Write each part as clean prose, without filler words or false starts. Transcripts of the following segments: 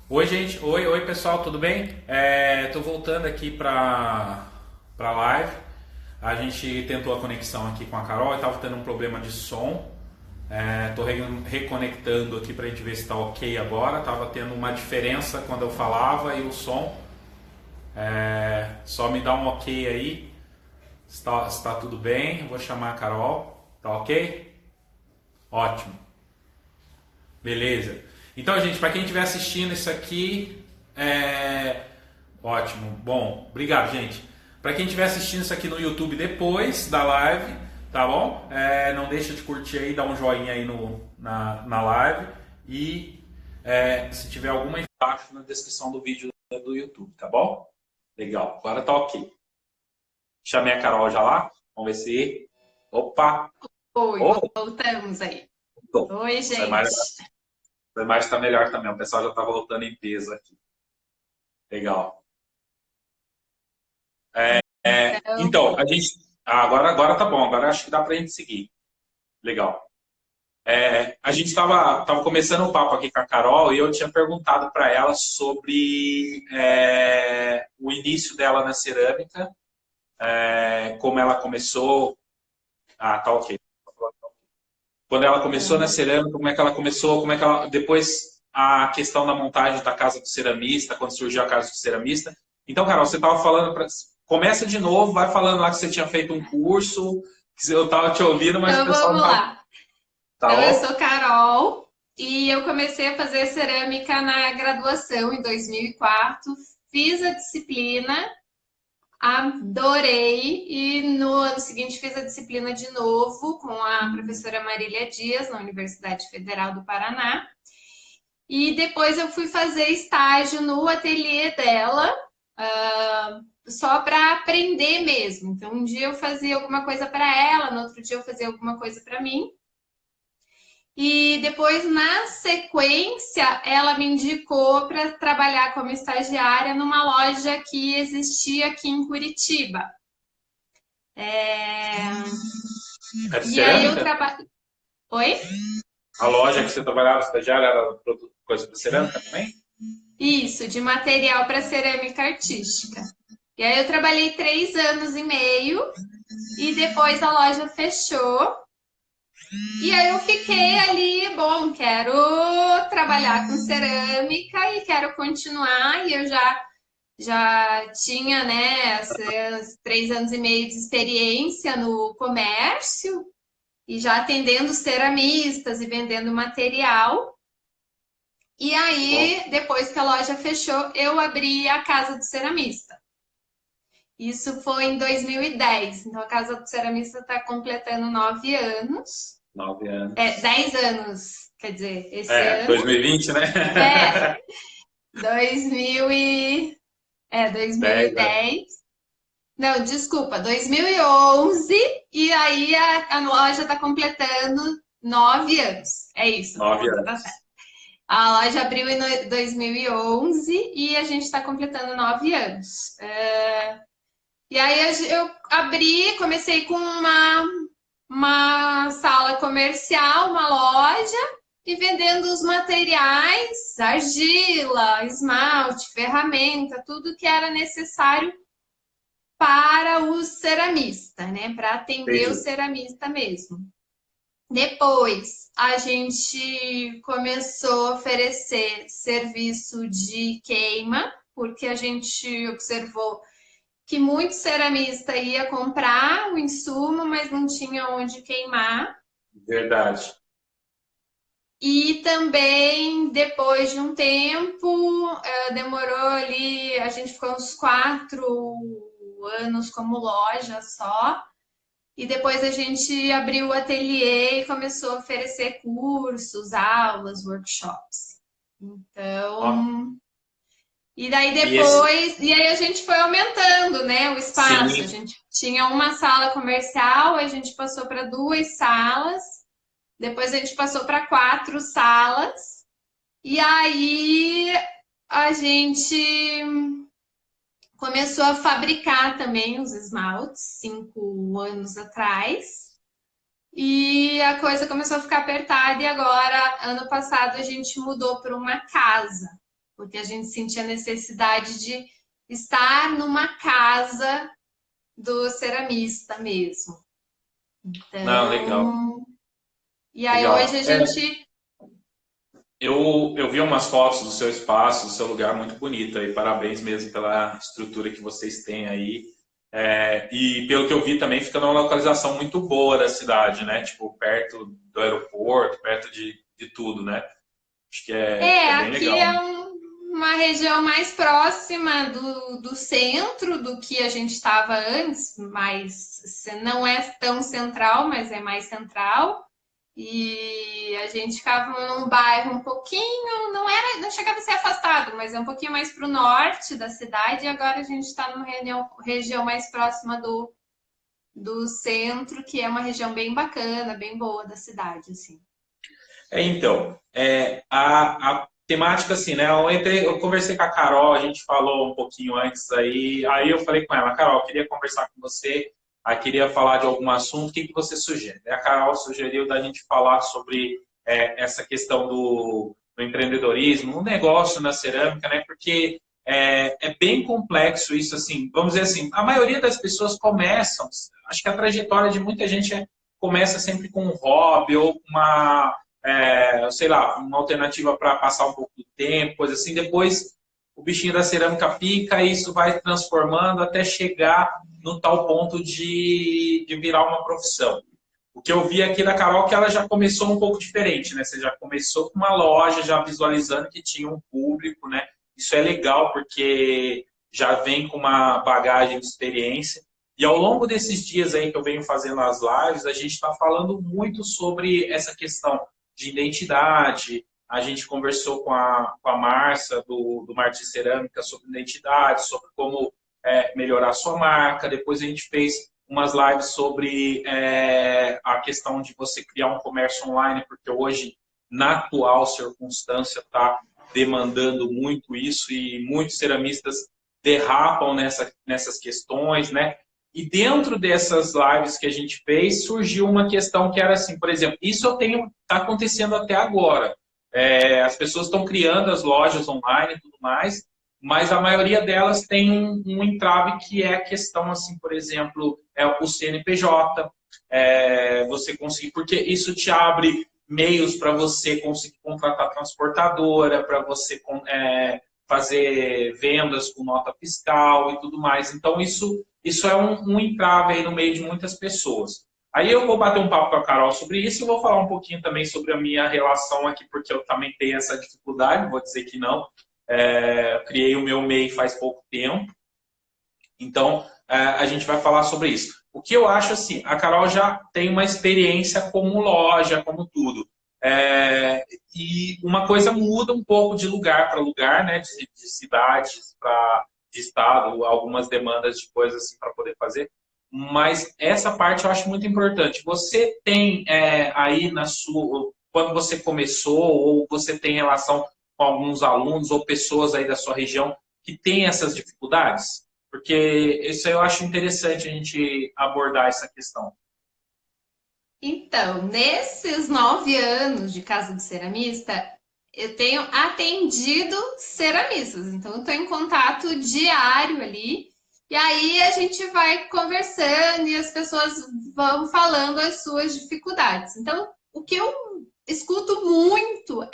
Oi, gente. Oi, pessoal, tudo bem? Tô voltando aqui para live. A gente tentou a conexão aqui com a Carol e tava tendo um problema de som. Tô reconectando aqui para a gente ver se está ok agora. Tava tendo uma diferença quando eu falava e o som. Só me dá um ok aí. Está tudo bem? Eu vou chamar a Carol. Tá ok? Ótimo. Beleza. Então, gente, para quem estiver assistindo isso aqui, ótimo. Bom, obrigado, gente. Para quem estiver assistindo isso aqui no YouTube depois da live, tá bom? Não deixa de curtir aí, dar um joinha aí na live e se tiver alguma embaixo na descrição do vídeo do YouTube, tá bom? Legal. Agora tá ok. Chamei a Carol já lá. Vamos ver se. Opa! Oi, Oh, voltamos aí. tô. Oi, Essa imagem, gente. essa imagem tá melhor também. O pessoal já tá voltando em peso aqui. Legal. Então, Então, a gente. Agora tá bom, agora acho que dá pra gente seguir. Legal. A gente tava começando o papo aqui com a Carol e eu tinha perguntado para ela sobre o início dela na cerâmica, como ela começou. Ah, tá ok. Quando ela começou na aham. cerâmica, como é que ela começou, como é que ela. Depois a questão da montagem da casa do ceramista, quando surgiu a casa do ceramista. Então, Carol, você estava falando. Começa de novo, vai falando lá que você tinha feito um curso, que eu estava te ouvindo, mas o Então pessoal não vamos estava. lá. Tá Então, eu bom? sou Carol e eu comecei a fazer cerâmica na graduação em 2004. Fiz a disciplina, adorei e no ano seguinte fiz a disciplina de novo com a professora Marília Dias, na Universidade Federal do Paraná. E depois eu fui fazer estágio no ateliê dela, só para aprender mesmo. Então, um dia eu fazia alguma coisa para ela, no outro dia eu fazia alguma coisa para mim. E depois, na sequência, ela me indicou para trabalhar como estagiária numa loja que existia aqui em Curitiba. É... É de E aí eu cerâmica? trabalho. Oi? A loja que você trabalhava, estagiária, era coisa para cerâmica também? Isso, de material para cerâmica artística. E aí eu trabalhei 3 anos e meio e depois a loja fechou. E aí eu fiquei ali, bom, quero trabalhar com cerâmica e quero continuar. E eu já tinha, né, esses 3 anos e meio de experiência no comércio e já atendendo ceramistas e vendendo material. E Bom, aí, depois que a loja fechou, eu abri a Casa do Ceramista. Isso foi em 2010. Então, a Casa do Ceramista está completando 9 anos. 9 anos. 10 anos, quer dizer, esse ano. 2020, né? É, 2000 e, 10 anos. 2010. Não, desculpa, 2011. E aí a loja está completando 9 anos. É isso, a Nove conta tá anos. certa. A loja abriu em 2011 e a gente está completando 9 anos. E aí eu abri, comecei com uma sala comercial, uma loja, e vendendo os materiais, argila, esmalte, ferramenta, tudo que era necessário para o ceramista, né? Para atender o Entendi. ceramista mesmo. Depois, a gente começou a oferecer serviço de queima, porque a gente observou que muito ceramista ia comprar o insumo, mas não tinha onde queimar. Verdade. E também, depois de um tempo, demorou ali, a gente ficou uns 4 anos como loja só. E depois a gente abriu o ateliê e começou a oferecer cursos, aulas, workshops. Ó, Então, e daí e esse, depois, e aí a gente foi aumentando, né, o espaço. A sim, gente tinha uma sala comercial, a gente passou para 2 salas, depois a gente passou para 4 salas, e aí a gente começou a fabricar também os esmaltes 5 anos atrás. E a coisa começou a ficar apertada, e agora, ano passado, a gente mudou para uma casa. porque a gente sentia necessidade de estar numa casa do ceramista mesmo. Não, legal, Então, e aí hoje legal. a gente. Eu vi umas fotos do seu espaço, do seu lugar muito bonito aí. Parabéns mesmo pela estrutura que vocês têm aí. E pelo que eu vi também fica numa localização muito boa da cidade, né? Tipo, perto do aeroporto, perto de tudo, né? Acho que é bem Aqui legal, é né? uma região mais próxima do centro do que a gente estava antes, mas não é tão central, mas é mais central. E a gente ficava num bairro um pouquinho, não chegava a ser afastado, mas é um pouquinho mais para o norte da cidade, e agora a gente está numa região mais próxima do centro, que é uma região bem bacana, bem boa da cidade, assim. Então, a temática assim, né? Eu conversei com a Carol, a gente falou um pouquinho antes aí eu falei com ela, Carol, eu queria conversar com você, aí queria falar de algum assunto, o que você sugere? A Carol sugeriu da gente falar sobre essa questão do empreendedorismo, um negócio na cerâmica, né? Porque é bem complexo isso, assim, vamos dizer assim, a maioria das pessoas começam, acho que a trajetória de muita gente começa sempre com um hobby ou com sei lá, uma alternativa para passar um pouco do tempo, coisa assim. Depois o bichinho da cerâmica pica e isso vai transformando até chegar no tal ponto de virar uma profissão. O que eu vi aqui da Carol é que ela já começou um pouco diferente, né? Você já começou com uma loja, já visualizando que tinha um público, né? Isso é legal porque já vem com uma bagagem de experiência. E ao longo desses dias aí que eu venho fazendo as lives, a gente está falando muito sobre essa questão de identidade. A gente conversou com a Márcia, do Martins Cerâmica, sobre identidade, sobre como melhorar a sua marca. Depois a gente fez umas lives sobre a questão de você criar um comércio online, porque hoje, na atual circunstância, está demandando muito isso e muitos ceramistas derrapam nessas questões, né? E dentro dessas lives que a gente fez, surgiu uma questão que era assim, por exemplo, isso está acontecendo até agora. As pessoas estão criando as lojas online e tudo mais, mas a maioria delas tem um entrave que é a questão, assim, por exemplo, o CNPJ, você conseguir, porque isso te abre meios para você conseguir contratar transportadora, para você fazer vendas com nota fiscal e tudo mais. Então, isso é um entrave aí no meio de muitas pessoas. Aí eu vou bater um papo com a Carol sobre isso e vou falar um pouquinho também sobre a minha relação aqui, porque eu também tenho essa dificuldade, vou dizer que não. Criei o meu MEI faz pouco tempo, então a gente vai falar sobre isso. O que eu acho assim, a Carol já tem uma experiência como loja, como tudo. E uma coisa muda um pouco de lugar para lugar, né? De cidades para de estado, algumas demandas de coisas assim para poder fazer. Mas essa parte eu acho muito importante. Você tem aí na sua, quando você começou, ou você tem relação com alguns alunos ou pessoas aí da sua região que têm essas dificuldades? Porque isso eu acho interessante a gente abordar essa questão. Então, nesses 9 anos de casa de ceramista, eu tenho atendido ceramistas, então eu estou em contato diário ali, e aí a gente vai conversando e as pessoas vão falando as suas dificuldades. Então, o que eu escuto muito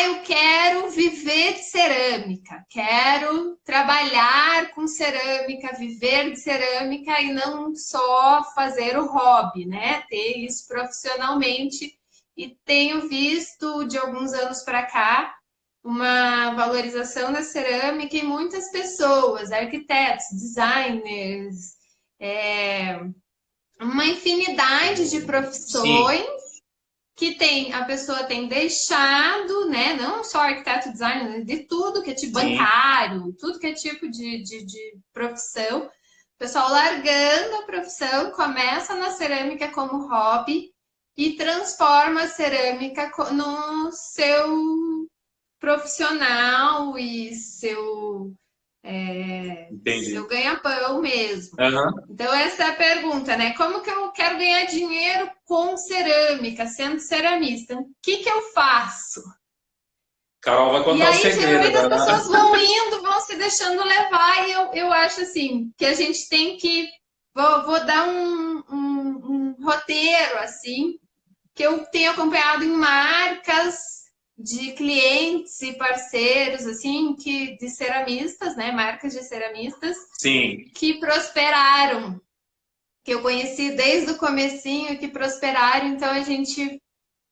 eu quero viver de cerâmica, quero trabalhar com cerâmica, viver de cerâmica e não só fazer o hobby, né? Ter isso profissionalmente. E tenho visto de alguns anos para cá uma valorização da cerâmica em muitas pessoas, arquitetos, designers, uma infinidade de Sim, profissões que a pessoa tem deixado, né? Não só arquiteto, designer, de tudo que é tipo sim, bancário, tudo que é tipo de profissão. O pessoal largando a profissão, começa na cerâmica como hobby e transforma a cerâmica no seu profissional e seu entendi. ganha-pão mesmo. Uhum. Então, essa é a pergunta, né? Como que eu quero ganhar dinheiro com cerâmica, sendo ceramista? O que eu faço? Carol vai E contar o aí, segredo geralmente, as da... pessoas vão indo, vão se deixando levar, e eu acho assim, que a gente tem que. Vou dar um roteiro, assim, que eu tenho acompanhado em marcas de clientes e parceiros, assim, que, de ceramistas, né? Marcas de ceramistas, Sim, que prosperaram, que eu conheci desde o comecinho, que prosperaram, então a gente.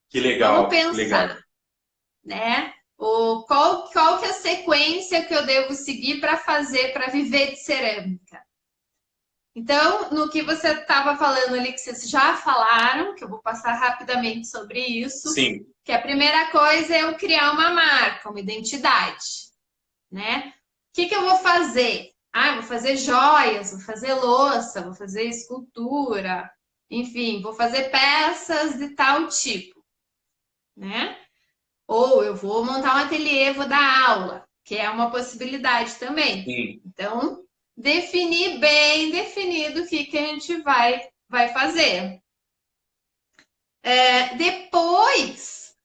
que Vamos legal, que legal. pensar, né? Qual que é a sequência que eu devo seguir para fazer, para viver de cerâmica? Então, no que você estava falando ali, que vocês já falaram, que eu vou passar rapidamente sobre isso, Sim, que a primeira coisa é eu criar uma marca, uma identidade, né? O que eu vou fazer? Ah, vou fazer joias, vou fazer louça, vou fazer escultura, enfim, vou fazer peças de tal tipo, né? Ou eu vou montar um ateliê, vou dar aula, que é uma possibilidade também. sim. Então, definir bem definido o que a gente vai fazer. Depois,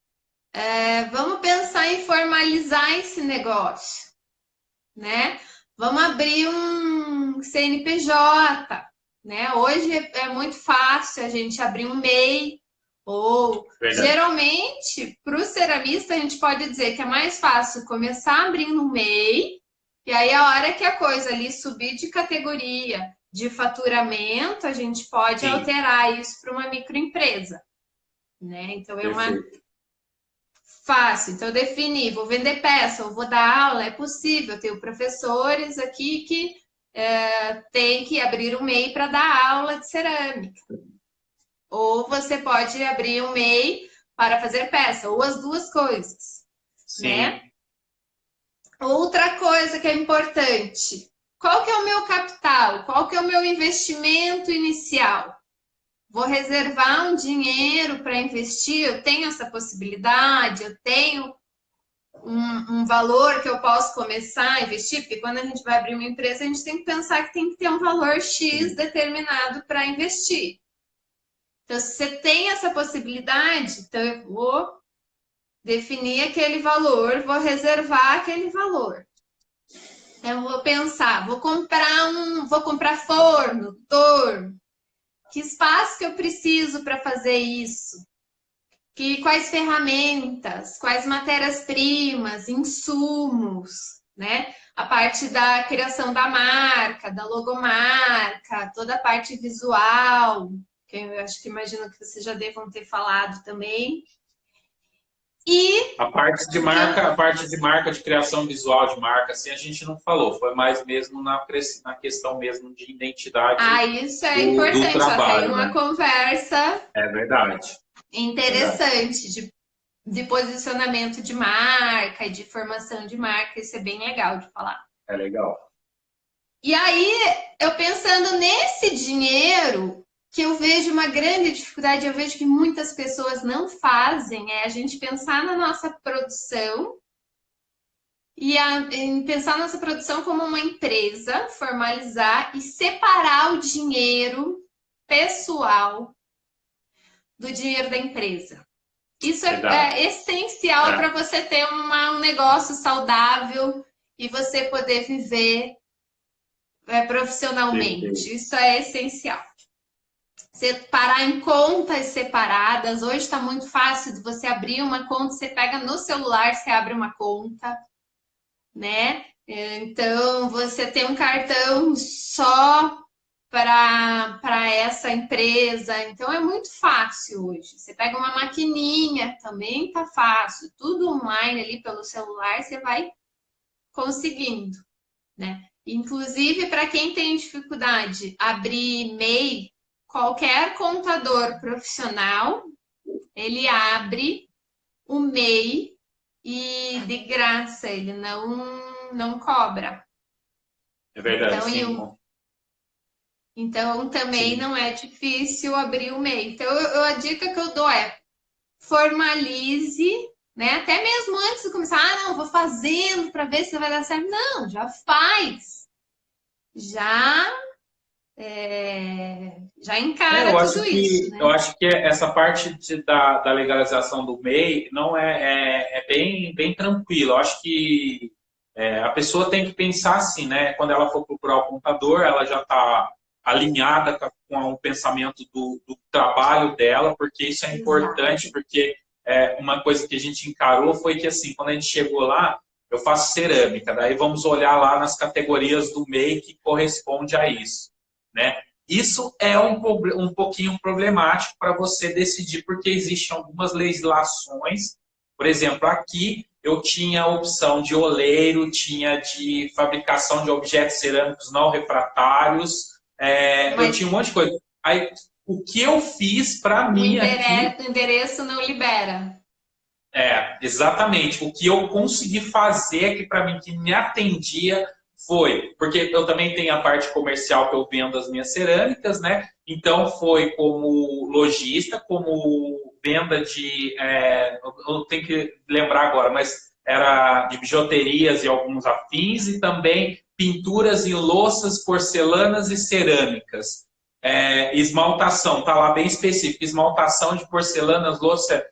vamos pensar em formalizar esse negócio, né? Vamos abrir um CNPJ, né? Hoje é muito fácil a gente abrir um MEI, ou Verdade. geralmente, para o ceramista, a gente pode dizer que é mais fácil começar abrindo um MEI, e aí a hora que a coisa ali subir de categoria, de faturamento, a gente pode Sim, alterar isso para uma microempresa, né? Então é uma perfeito. fácil. Então eu defini, vou vender peça, ou vou dar aula, é possível. Eu tenho professores aqui que tem que abrir um MEI para dar aula de cerâmica. Ou você pode abrir um MEI para fazer peça, ou as duas coisas, né? Sim, Outra coisa que é importante, qual que é o meu capital? Qual que é o meu investimento inicial? Vou reservar um dinheiro para investir? Eu tenho essa possibilidade? Eu tenho um valor que eu posso começar a investir? Porque quando a gente vai abrir uma empresa, a gente tem que pensar que tem que ter um valor X sim. determinado para investir. Então, se você tem essa possibilidade, então eu vou definir aquele valor, vou reservar aquele valor. Então, eu vou pensar, vou comprar forno, torno. Que espaço que eu preciso para fazer isso? Quais ferramentas, quais matérias-primas, insumos, né? A parte da criação da marca, da logomarca, toda a parte visual, que eu acho que imagino que vocês já devam ter falado também. E o que eu. A parte de marca, de criação visual de marca, assim, a gente não falou. Foi mais mesmo na questão mesmo de identidade Ah, isso é do importante, ó, tem trabalho, uma né? conversa É verdade, verdade. interessante de posicionamento de marca e de formação de marca, isso é bem legal de falar. É legal. E aí, eu pensando nesse dinheiro, que eu vejo uma grande dificuldade, eu vejo que muitas pessoas não fazem, é a gente pensar na nossa produção em pensar nossa produção como uma empresa, formalizar e separar o dinheiro pessoal do dinheiro da empresa. Isso Verdade. é essencial para É, você ter um negócio saudável e você poder viver perfeito. profissionalmente. Isso é essencial. Separar em contas separadas. Hoje está muito fácil de você abrir uma conta, você pega no celular, você abre uma conta, né? Então, você tem um cartão só para essa empresa. Então, é muito fácil hoje. Você pega uma maquininha, também tá fácil. Tudo online ali pelo celular, você vai conseguindo, né? Inclusive, para quem tem dificuldade, abrir e-mail, qualquer contador profissional, ele abre o MEI e de graça, ele não cobra. É verdade, Então, sim. também Sim. não é difícil abrir o MEI. Então, a dica que eu dou é formalize, né? Até mesmo antes de começar, não, vou fazendo para ver se vai dar certo. Não, já faz. Já já É, encara tudo isso, eu né? acho que essa parte da legalização do MEI não é bem tranquila. Eu acho que a pessoa tem que pensar assim, né? Quando ela for procurar o contador, ela já está alinhada com o pensamento do trabalho dela, porque isso é importante, Exato. porque uma coisa que a gente encarou foi que, assim, quando a gente chegou lá, eu faço cerâmica, daí vamos olhar lá nas categorias do MEI que corresponde a isso, né? Isso é um pouquinho problemático para você decidir, porque existem algumas legislações. Por exemplo, aqui eu tinha a opção de oleiro, tinha de fabricação de objetos cerâmicos não refratários, eu Mas tinha um monte de coisa. Aí, o que eu fiz para mim aqui, o endereço não libera. exatamente. O que eu consegui fazer aqui para mim, que me atendia, foi. Porque eu também tenho a parte comercial que eu vendo as minhas cerâmicas, né? Então, foi como lojista, como venda de. Eu tenho que lembrar agora, mas era de bijuterias e alguns afins, e também pinturas em louças, porcelanas e cerâmicas. Esmaltação, tá lá bem específico: esmaltação de porcelanas, louça.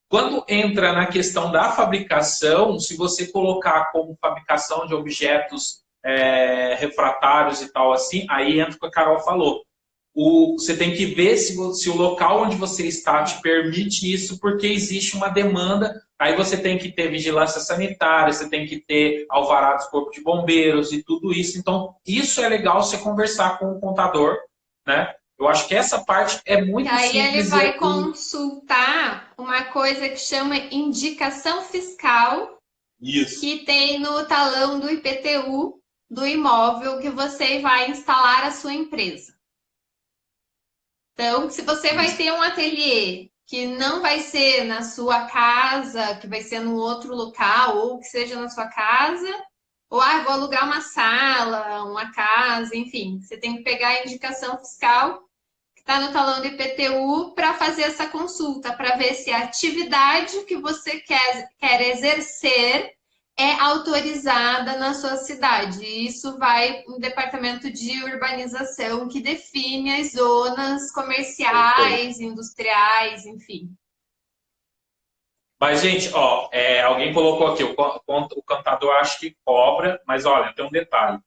Quando entra na questão da fabricação, se você colocar como fabricação de objetos refratários e tal assim, aí entra o que a Carol falou. Você tem que ver se o local onde você está te permite isso, porque existe uma demanda. Aí você tem que ter vigilância sanitária, você tem que ter alvará dos corpos de bombeiros e tudo isso. Então, isso é legal você conversar com o contador, né? Eu acho que essa parte é E muito aí ele simples. vai consultar uma coisa que chama indicação fiscal, Isso. que tem no talão do IPTU do imóvel que você vai instalar a sua empresa. Então, se você vai Isso. ter um ateliê que não vai ser na sua casa, que vai ser num outro local, ou que seja na sua casa, ou vou alugar uma sala, uma casa, enfim, você tem que pegar a indicação fiscal que está no talão do IPTU para fazer essa consulta, para ver se a atividade que você quer exercer é autorizada na sua cidade. E isso vai no departamento de urbanização que define as zonas Perfeito. comerciais, industriais, enfim. Mas, gente, ó, alguém colocou aqui, o cantador acho que cobra, mas olha, tem um detalhe.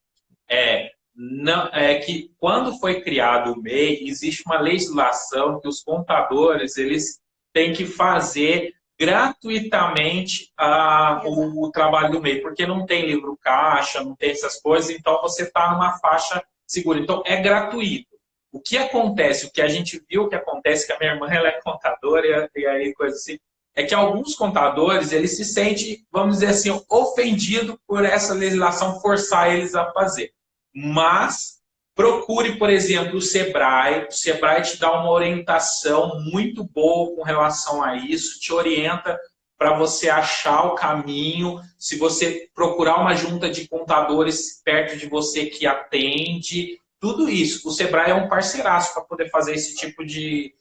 Não, que quando foi criado o MEI, existe uma legislação que os contadores eles têm que fazer gratuitamente Exato. o trabalho do MEI, porque não tem livro caixa, não tem essas coisas, então você está numa faixa segura. Então, é gratuito. O que acontece, o que a gente viu que acontece, que a minha irmã ela é contadora e aí coisa assim, é que alguns contadores eles se sentem, vamos dizer assim, ofendidos por essa legislação forçar eles a fazer. Mas procure, por exemplo, o Sebrae. O Sebrae te dá uma orientação muito boa com relação a isso, te orienta para você achar o caminho. Se você procurar uma junta de contadores perto de você que atende, tudo isso. O Sebrae é um parceiraço para poder fazer esse tipo de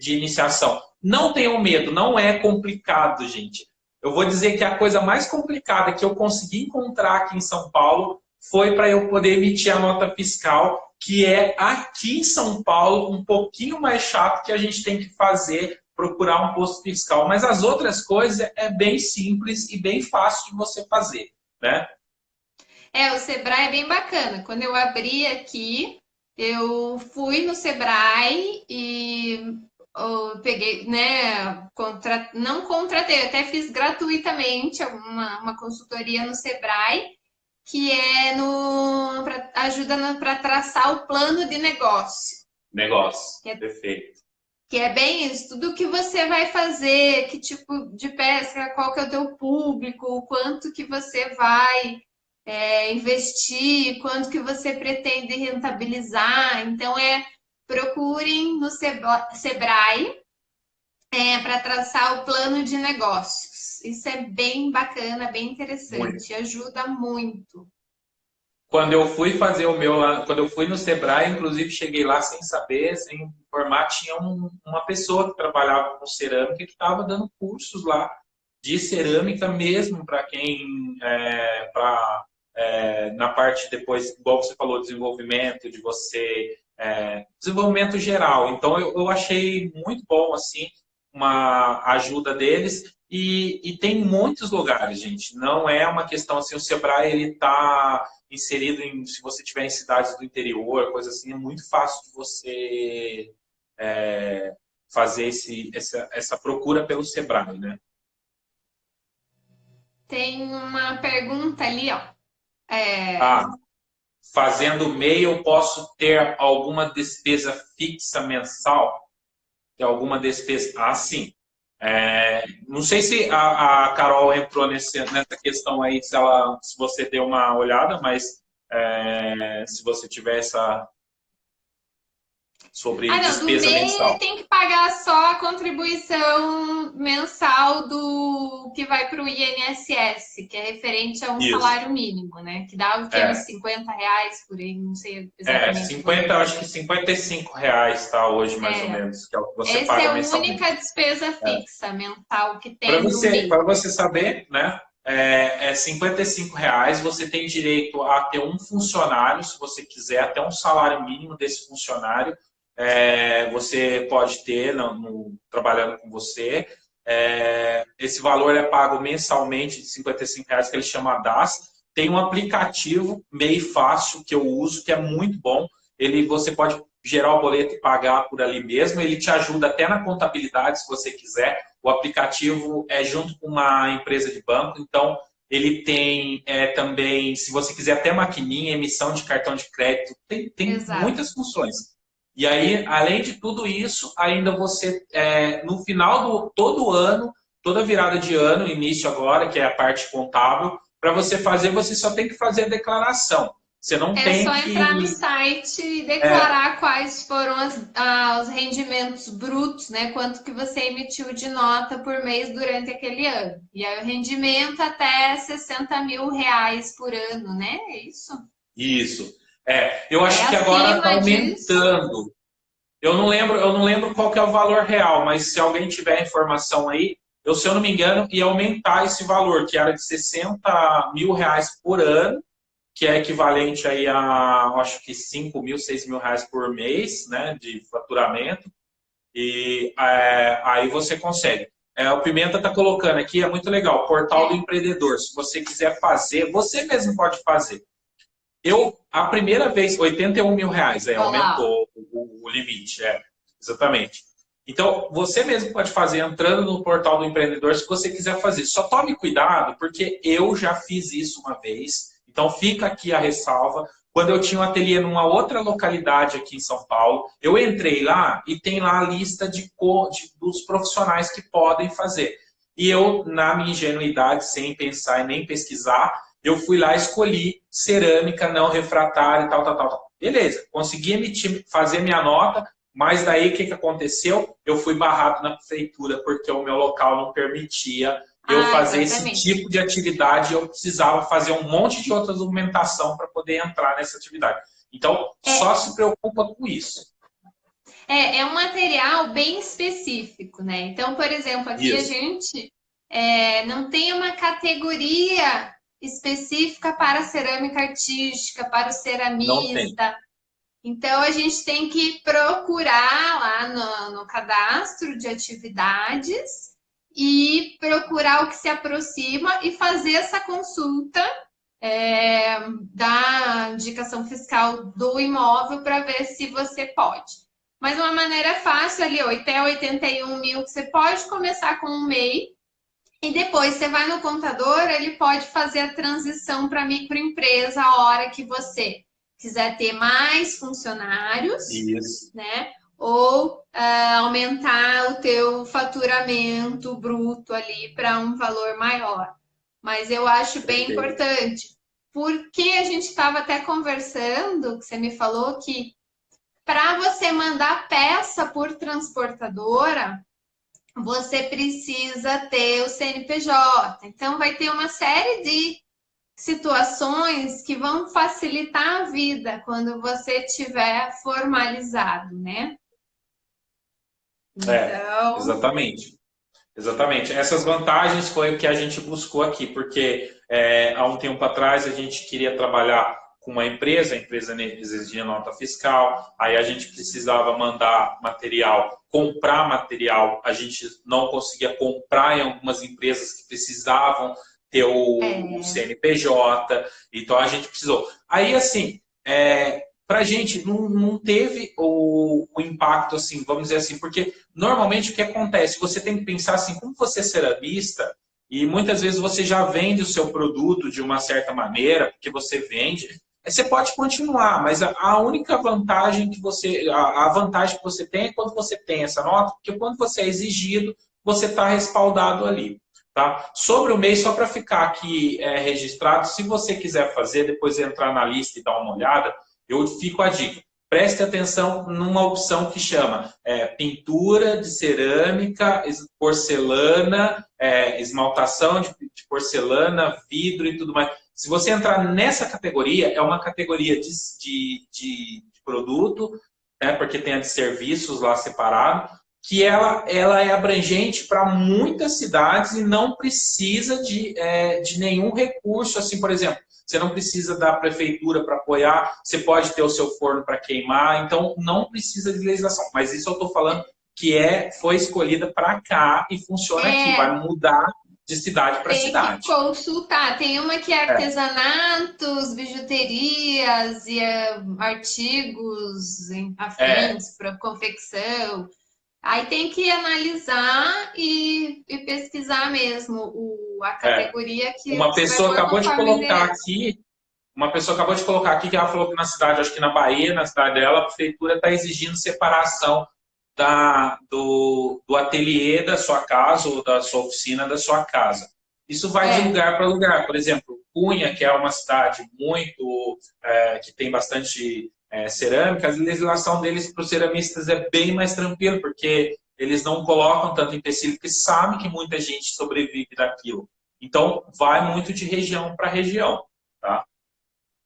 iniciação. Não tenham medo, não é complicado, gente. Eu vou dizer que a coisa mais complicada que eu consegui encontrar aqui em São Paulo foi para eu poder emitir a nota fiscal, que é aqui em São Paulo um pouquinho mais chato, que a gente tem que fazer, procurar um posto fiscal. Mas as outras coisas é bem simples e bem fácil de você fazer, né? O Sebrae é bem bacana. Quando eu abri aqui, eu fui no Sebrae e eu peguei, né? Não contratei, eu até fiz gratuitamente uma consultoria no Sebrae, que é ajuda para traçar o plano de negócio. Negócio. Que é, Perfeito. que é bem isso, tudo que você vai fazer, que tipo de pesca, qual que é o teu público, o quanto que você vai investir, quanto que você pretende rentabilizar. Então, procurem no Sebrae para traçar o plano de negócios. Isso é bem bacana, bem Muito. interessante, ajuda muito. Quando eu fui fazer o meu lá, quando eu fui no Sebrae, inclusive cheguei lá sem saber, sem informar, tinha uma pessoa que trabalhava com cerâmica que estava dando cursos lá de cerâmica mesmo para quem, na parte depois, igual você falou, desenvolvimento, de você desenvolvimento geral. Então, eu achei muito bom, assim, uma ajuda deles. E tem muitos lugares, gente. Não é uma questão assim, o Sebrae ele está inserido em, se você tiver em cidades do interior, coisa assim, é muito fácil de você fazer essa procura pelo Sebrae, né? Tem uma pergunta ali, ó. Ah, fazendo MEI, eu posso ter alguma despesa fixa mensal? Tem alguma despesa? Ah, sim. Não sei se a Carol entrou nessa questão aí, se você deu uma olhada, mas se você tiver essa sobre Não, do despesa MEI mensal. tem que pagar só a contribuição mensal do que vai para o INSS, que é referente a um Isso. salário mínimo, né? Que dá o quê? Uns É, R$ 50 por aí, não sei exatamente o valor. 50, acho que R$ 55 tá hoje, mais ou É, menos, que é o que você essa é paga a mensalmente. única despesa fixa mensal que tem do Para MEI. você saber, né? R$ 55, você tem direito a ter um funcionário, se você quiser, até um salário mínimo desse funcionário. Você pode ter trabalhando com você. Esse valor é pago mensalmente de R$ 55, que ele chama DAS. Tem um aplicativo MEI Fácil que eu uso, que é muito bom. Você pode gerar o boleto e pagar por ali mesmo. Ele te ajuda até na contabilidade, se você quiser. O aplicativo é junto com uma empresa de banco, então ele tem também, se você quiser, até maquininha, emissão de cartão de crédito, tem Exato. muitas funções. E aí, além de tudo isso, ainda você, no final do todo ano, toda virada de ano, início agora, que é a parte contábil, para você fazer, você só tem que fazer a declaração. Você não É tem só entrar no que. site e declarar quais foram os rendimentos brutos, né? Quanto que você emitiu de nota por mês durante aquele ano. E aí o rendimento até R$ 60.000 por ano, né? É isso? Isso. Eu Aí acho que agora está acima disso, aumentando. Eu não lembro qual que é o valor real, mas se alguém tiver informação aí, se eu não me engano, ia aumentar esse valor, que era de R$ 60.000 por ano, que é equivalente aí a, eu acho que R$ 5.000, R$ 6.000 por mês, né, de faturamento. E aí você consegue. O Pimenta está colocando aqui, é muito legal, Portal do é, Empreendedor. Se você quiser fazer, você mesmo pode fazer. A primeira vez, R$ 81.000, olha lá, aumentou o limite, exatamente. Então, você mesmo pode fazer entrando no portal do empreendedor se você quiser fazer. Só tome cuidado, porque eu já fiz isso uma vez. Então, fica aqui a ressalva. Quando eu tinha um ateliê numa outra localidade aqui em São Paulo, eu entrei lá e tem lá a lista dos profissionais que podem fazer. E eu, na minha ingenuidade, sem pensar e nem pesquisar, eu fui lá e escolhi cerâmica não refratária e tal, tal, tal, tal. Beleza, consegui fazer minha nota, mas daí o que aconteceu? Eu fui barrado na prefeitura porque o meu local não permitia eu fazer esse exatamente. tipo de atividade. Eu precisava fazer um monte de outra documentação para poder entrar nessa atividade. Então, só É, se preocupa com isso. é um material bem específico, né? Então, por exemplo, aqui a Isso. gente não tem uma categoria específica para cerâmica artística, para o Não tem. ceramista. Então, a gente tem que procurar lá no cadastro de atividades e procurar o que se aproxima e fazer essa consulta da indicação fiscal do imóvel para ver se você pode. Mas uma maneira fácil ali, até 81 mil, você pode começar com um MEI e depois você vai no contador, ele pode fazer a transição para microempresa a hora que você quiser ter mais funcionários, Isso. né? Ou aumentar o teu faturamento bruto ali para um valor maior. Mas eu acho bem Perfeito. importante, porque a gente estava até conversando, que você me falou que para você mandar peça por transportadora, você precisa ter o CNPJ. Então, vai ter uma série de situações que vão facilitar a vida quando você tiver formalizado, né? Então, Exatamente. Exatamente. Essas vantagens foi o que a gente buscou aqui, porque há um tempo atrás a gente queria trabalhar com uma empresa, a empresa exigia nota fiscal, aí a gente precisava mandar material, comprar material, a gente não conseguia comprar em algumas empresas que precisavam ter o CNPJ, então a gente precisou. Aí, assim, para a gente não teve o impacto, assim, vamos dizer assim, porque normalmente o que acontece? Você tem que pensar assim, como você é ceramista, e muitas vezes você já vende o seu produto de uma certa maneira, porque você vende, você pode continuar, mas a única vantagem que a vantagem que você tem é quando você tem essa nota, porque quando você é exigido, você está respaldado ali. Tá? Sobre o MEI, só para ficar aqui registrado, se você quiser fazer, depois entrar na lista e dar uma olhada, eu fico a dica. Preste atenção numa opção que chama pintura de cerâmica, porcelana, esmaltação de porcelana, vidro e tudo mais. Se você entrar nessa categoria, é uma categoria de produto, né, porque tem a de serviços lá separado, que ela é abrangente para muitas cidades e não precisa de nenhum recurso. Assim, por exemplo, você não precisa da prefeitura para apoiar, você pode ter o seu forno para queimar, então não precisa de legislação. Mas isso eu estou falando que foi escolhida para cá e funciona aqui, vai mudar de cidade para cidade. Tem que consultar. Tem uma que é artesanatos, bijuterias e artigos afins para confecção. Aí tem que analisar e pesquisar mesmo a categoria que uma pessoa acabou de colocar aqui. Uma pessoa acabou de colocar aqui que ela falou que na cidade, acho que na Bahia, na cidade dela, a prefeitura está exigindo separação do ateliê da sua casa ou da sua oficina da sua casa. Isso vai de lugar para lugar. Por exemplo, Cunha, que é uma cidade muito que tem bastante cerâmica, a legislação deles para os ceramistas é bem mais tranquilo, porque eles não colocam tanto empecilho, porque sabem que muita gente sobrevive daquilo. Então, vai muito de região para região, tá?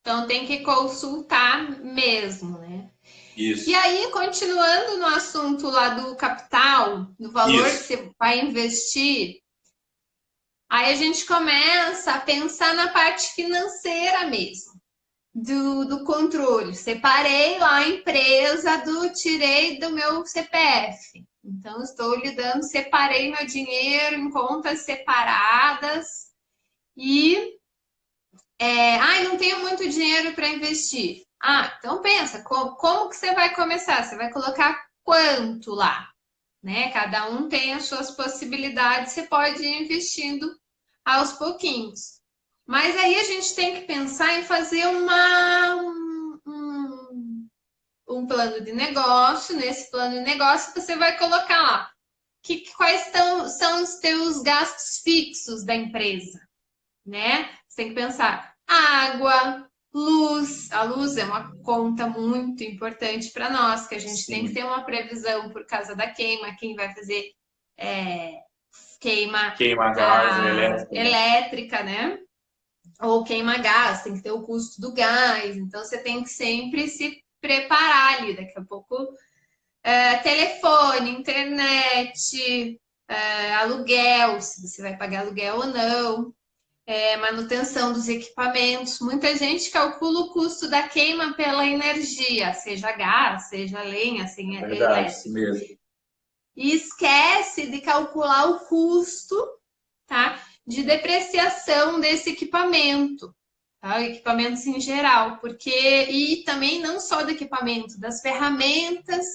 Então, tem que consultar mesmo, né? Isso. E aí, continuando no assunto lá do capital, do valor que você vai investir, aí a gente começa a pensar na parte financeira mesmo. Do controle. Separei lá a empresa, tirei do meu CPF. Então, estou lidando, separei meu dinheiro em contas separadas e não tenho muito dinheiro para investir. Então pensa, como que você vai começar? Você vai colocar quanto lá? Né? Cada um tem as suas possibilidades, você pode ir investindo aos pouquinhos. Mas aí a gente tem que pensar em fazer um plano de negócio. Nesse plano de negócio, você vai colocar lá quais são os teus gastos fixos da empresa, né? Você tem que pensar água, luz. A luz é uma conta muito importante para nós, que a gente tem que ter uma previsão por causa da queima. Quem vai fazer queima gás elétrica, né? Ou queima gás, tem que ter o custo do gás. Então, você tem que sempre se preparar ali. Daqui a pouco, telefone, internet, aluguel, se você vai pagar aluguel ou não, manutenção dos equipamentos. Muita gente calcula o custo da queima pela energia, seja gás, seja lenha, seja elétrica. Mesmo. E esquece de calcular o custo, tá? De depreciação desse equipamento, tá? Equipamentos em geral, e também não só do equipamento, das ferramentas,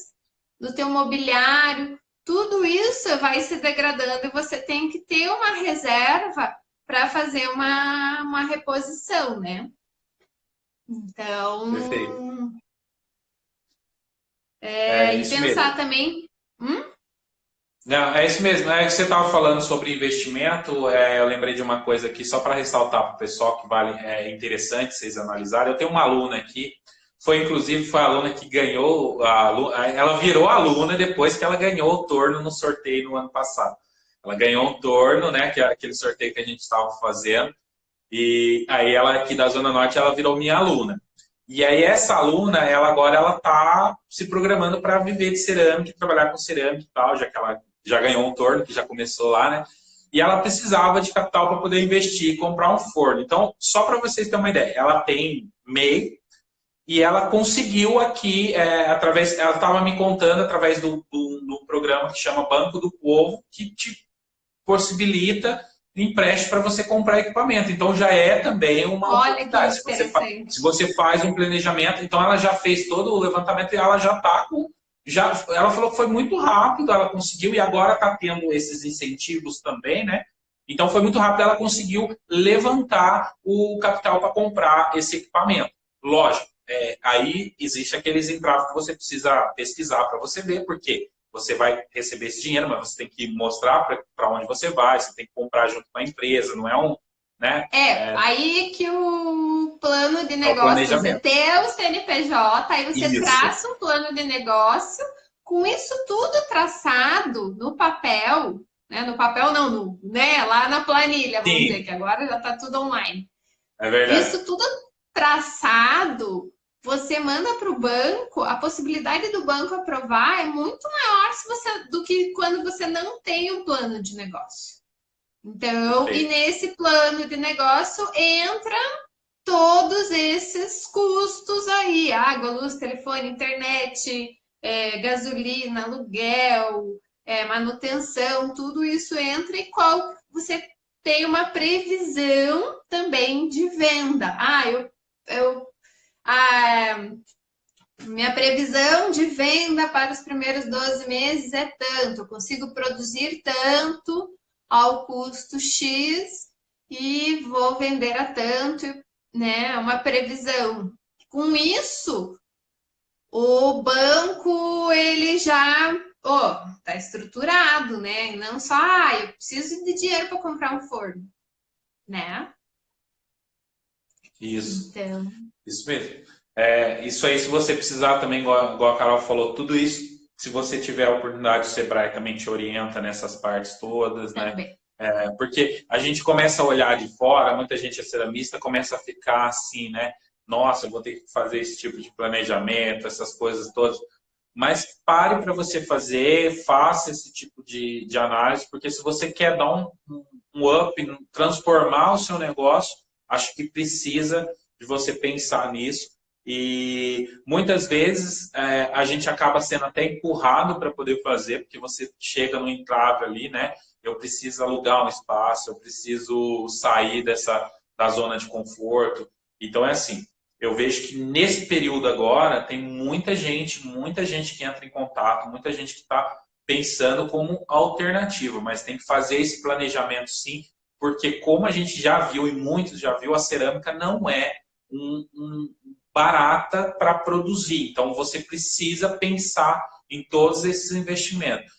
do teu mobiliário, tudo isso vai se degradando e você tem que ter uma reserva para fazer uma reposição, né? Então, perfeito. E pensar mesmo. Também. Não, é isso mesmo. É que você estava falando sobre investimento. Eu lembrei de uma coisa aqui, só para ressaltar para o pessoal que é interessante vocês analisarem. Eu tenho uma aluna aqui, inclusive foi a aluna que ganhou, ela virou aluna depois que ela ganhou o torno no sorteio no ano passado. Ela ganhou um torno, né, que é aquele sorteio que a gente estava fazendo, e aí ela aqui da Zona Norte, ela virou minha aluna. E aí essa aluna, agora ela está se programando para viver de cerâmica, trabalhar com cerâmica e tal, já que ela já ganhou um torno, que já começou lá, né? e ela precisava de capital para poder investir e comprar um forno. Então, só para vocês terem uma ideia, ela tem MEI e ela conseguiu aqui, através, ela estava me contando através do programa que chama Banco do Povo, que te possibilita empréstimo para você comprar equipamento. Então já é também uma Olha que oportunidade. Se interessante. você faz um planejamento, então ela já fez todo o levantamento e ela já está com. Ela falou que foi muito rápido, ela conseguiu, e agora está tendo esses incentivos também, né? Então foi muito rápido, ela conseguiu levantar o capital para comprar esse equipamento. Lógico, aí existe aqueles entraves que você precisa pesquisar para você ver, porque você vai receber esse dinheiro, mas você tem que mostrar para onde você vai, você tem que comprar junto com a empresa, não é um. Né? Aí que o plano de É o negócio, você planejamento. ter o CNPJ, aí você Isso. traça um plano de negócio, com isso tudo traçado no papel, né? No papel não, né? Lá na planilha, vamos dizer, Sim, que agora já está tudo online. é verdade. Isso tudo traçado, você manda para o banco, a possibilidade do banco aprovar é muito maior do que quando você não tem um plano de negócio. Então, e Perfeito. nesse plano de negócio entra todos esses custos aí: água, luz, telefone, internet, gasolina, aluguel, manutenção, tudo isso entra e qual você tem uma previsão também de venda. A minha previsão de venda para os primeiros 12 meses é tanto, eu consigo produzir tanto ao custo X e vou vender a tanto, né? Uma previsão. Com isso, o banco ele já está estruturado, né? E não só, eu preciso de dinheiro para comprar um forno, né? Isso. Então, Isso mesmo. Isso aí, se você precisar também, igual a Carol falou, tudo isso, se você tiver a oportunidade, o Sebrae também te orienta nessas partes todas, né? também. Porque a gente começa a olhar de fora, muita gente é ceramista, começa a ficar assim, né? Nossa, eu vou ter que fazer esse tipo de planejamento, essas coisas todas. Mas pare para você fazer, faça esse tipo de análise, porque se você quer dar um up, transformar o seu negócio, acho que precisa de você pensar nisso. E muitas vezes a gente acaba sendo até empurrado para poder fazer, porque você chega no entrave ali, né? Eu preciso alugar um espaço, eu preciso sair da zona de conforto. Então é assim, eu vejo que nesse período agora tem muita gente que entra em contato, muita gente que está pensando como alternativa, mas tem que fazer esse planejamento sim, porque como a gente já viu e muitos já viu, a cerâmica não é barata para produzir. Então você precisa pensar em todos esses investimentos.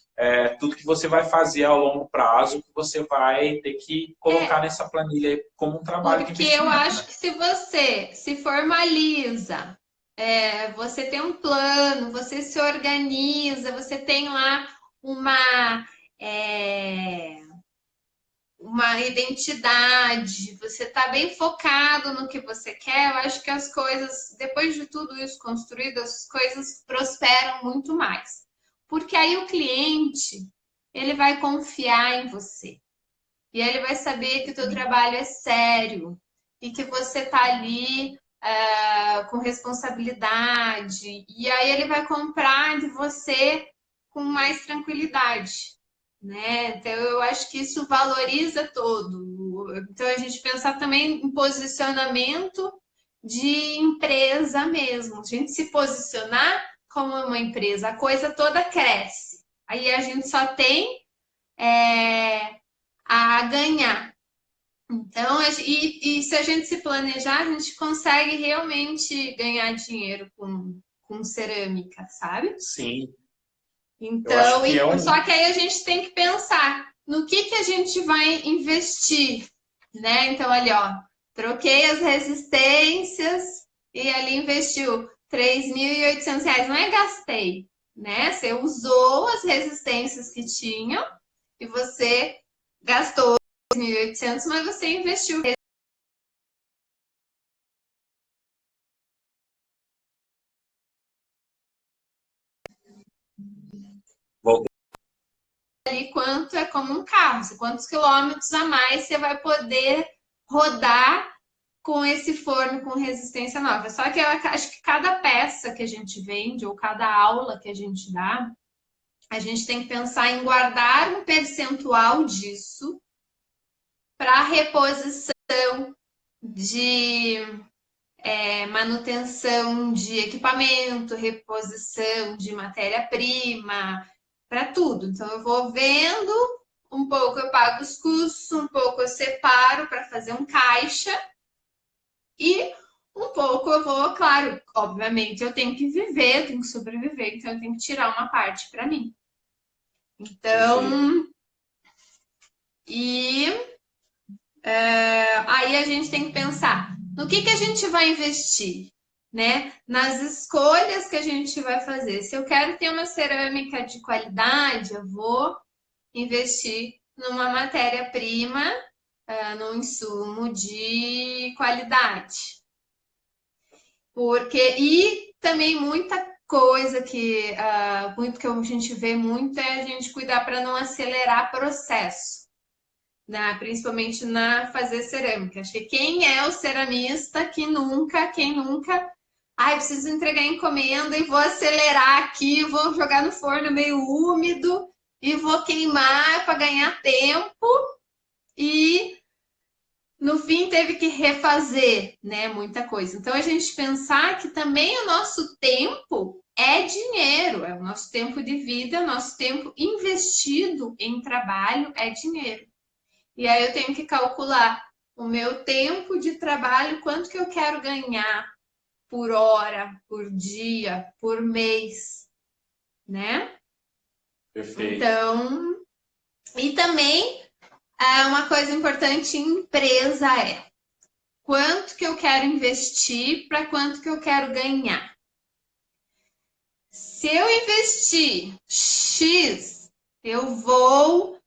Tudo que você vai fazer ao longo prazo, que você vai ter que colocar É, nessa planilha como um trabalho de porque eu investimento, acho né? que se você se formaliza, você tem um plano, você se organiza, você tem lá uma, é, uma identidade, você está bem focado no que você quer, eu acho que as coisas, depois de tudo isso construído, as coisas prosperam muito mais. Porque aí o cliente, ele vai confiar em você. E aí ele vai saber que o teu trabalho é sério e que você está ali com responsabilidade. E aí ele vai comprar de você com mais tranquilidade. Né? Então eu acho que isso valoriza todo. Então a gente pensar também em posicionamento de empresa mesmo. A gente se posicionar como uma empresa, a coisa toda cresce. Aí a gente só tem a ganhar. Então, e se a gente se planejar, a gente consegue realmente ganhar dinheiro com cerâmica, sabe? Sim, eu acho Então, que é só um. que aí a gente tem que pensar no que a gente vai investir, né? Então, ali, ó, troquei as resistências e ali investiu R$ 3.800. Não é gastei, né? Você usou as resistências que tinham e você gastou 1.800, mas você investiu. ali quanto é como um carro, quantos quilômetros a mais você vai poder rodar com esse forno com resistência nova. Só que eu acho que cada peça que a gente vende ou cada aula que a gente dá, a gente tem que pensar em guardar um percentual disso para reposição de manutenção de equipamento, reposição de matéria-prima, para tudo. Então, eu vou vendo, um pouco eu pago os custos, um pouco eu separo para fazer um caixa e um pouco eu vou, claro, obviamente eu tenho que viver, eu tenho que sobreviver, então eu tenho que tirar uma parte para mim. Então, aí a gente tem que pensar no que a gente vai investir, né? Nas escolhas que a gente vai fazer. Se eu quero ter uma cerâmica de qualidade, eu vou investir numa matéria-prima, num insumo de qualidade. E também muita coisa muito que a gente vê muito é a gente cuidar para não acelerar processo. Principalmente na fazer cerâmica. Acho que quem é o ceramista quem nunca, preciso entregar encomenda e vou acelerar aqui, vou jogar no forno meio úmido e vou queimar para ganhar tempo e no fim teve que refazer, né, muita coisa. Então a gente pensar que também o nosso tempo é dinheiro, é o nosso tempo de vida, o nosso tempo investido em trabalho é dinheiro. E aí eu tenho que calcular o meu tempo de trabalho, quanto que eu quero ganhar por hora, por dia, por mês, né? Perfeito. Então, e também uma coisa importante em empresa é quanto que eu quero investir para quanto que eu quero ganhar. Se eu investir X, eu vou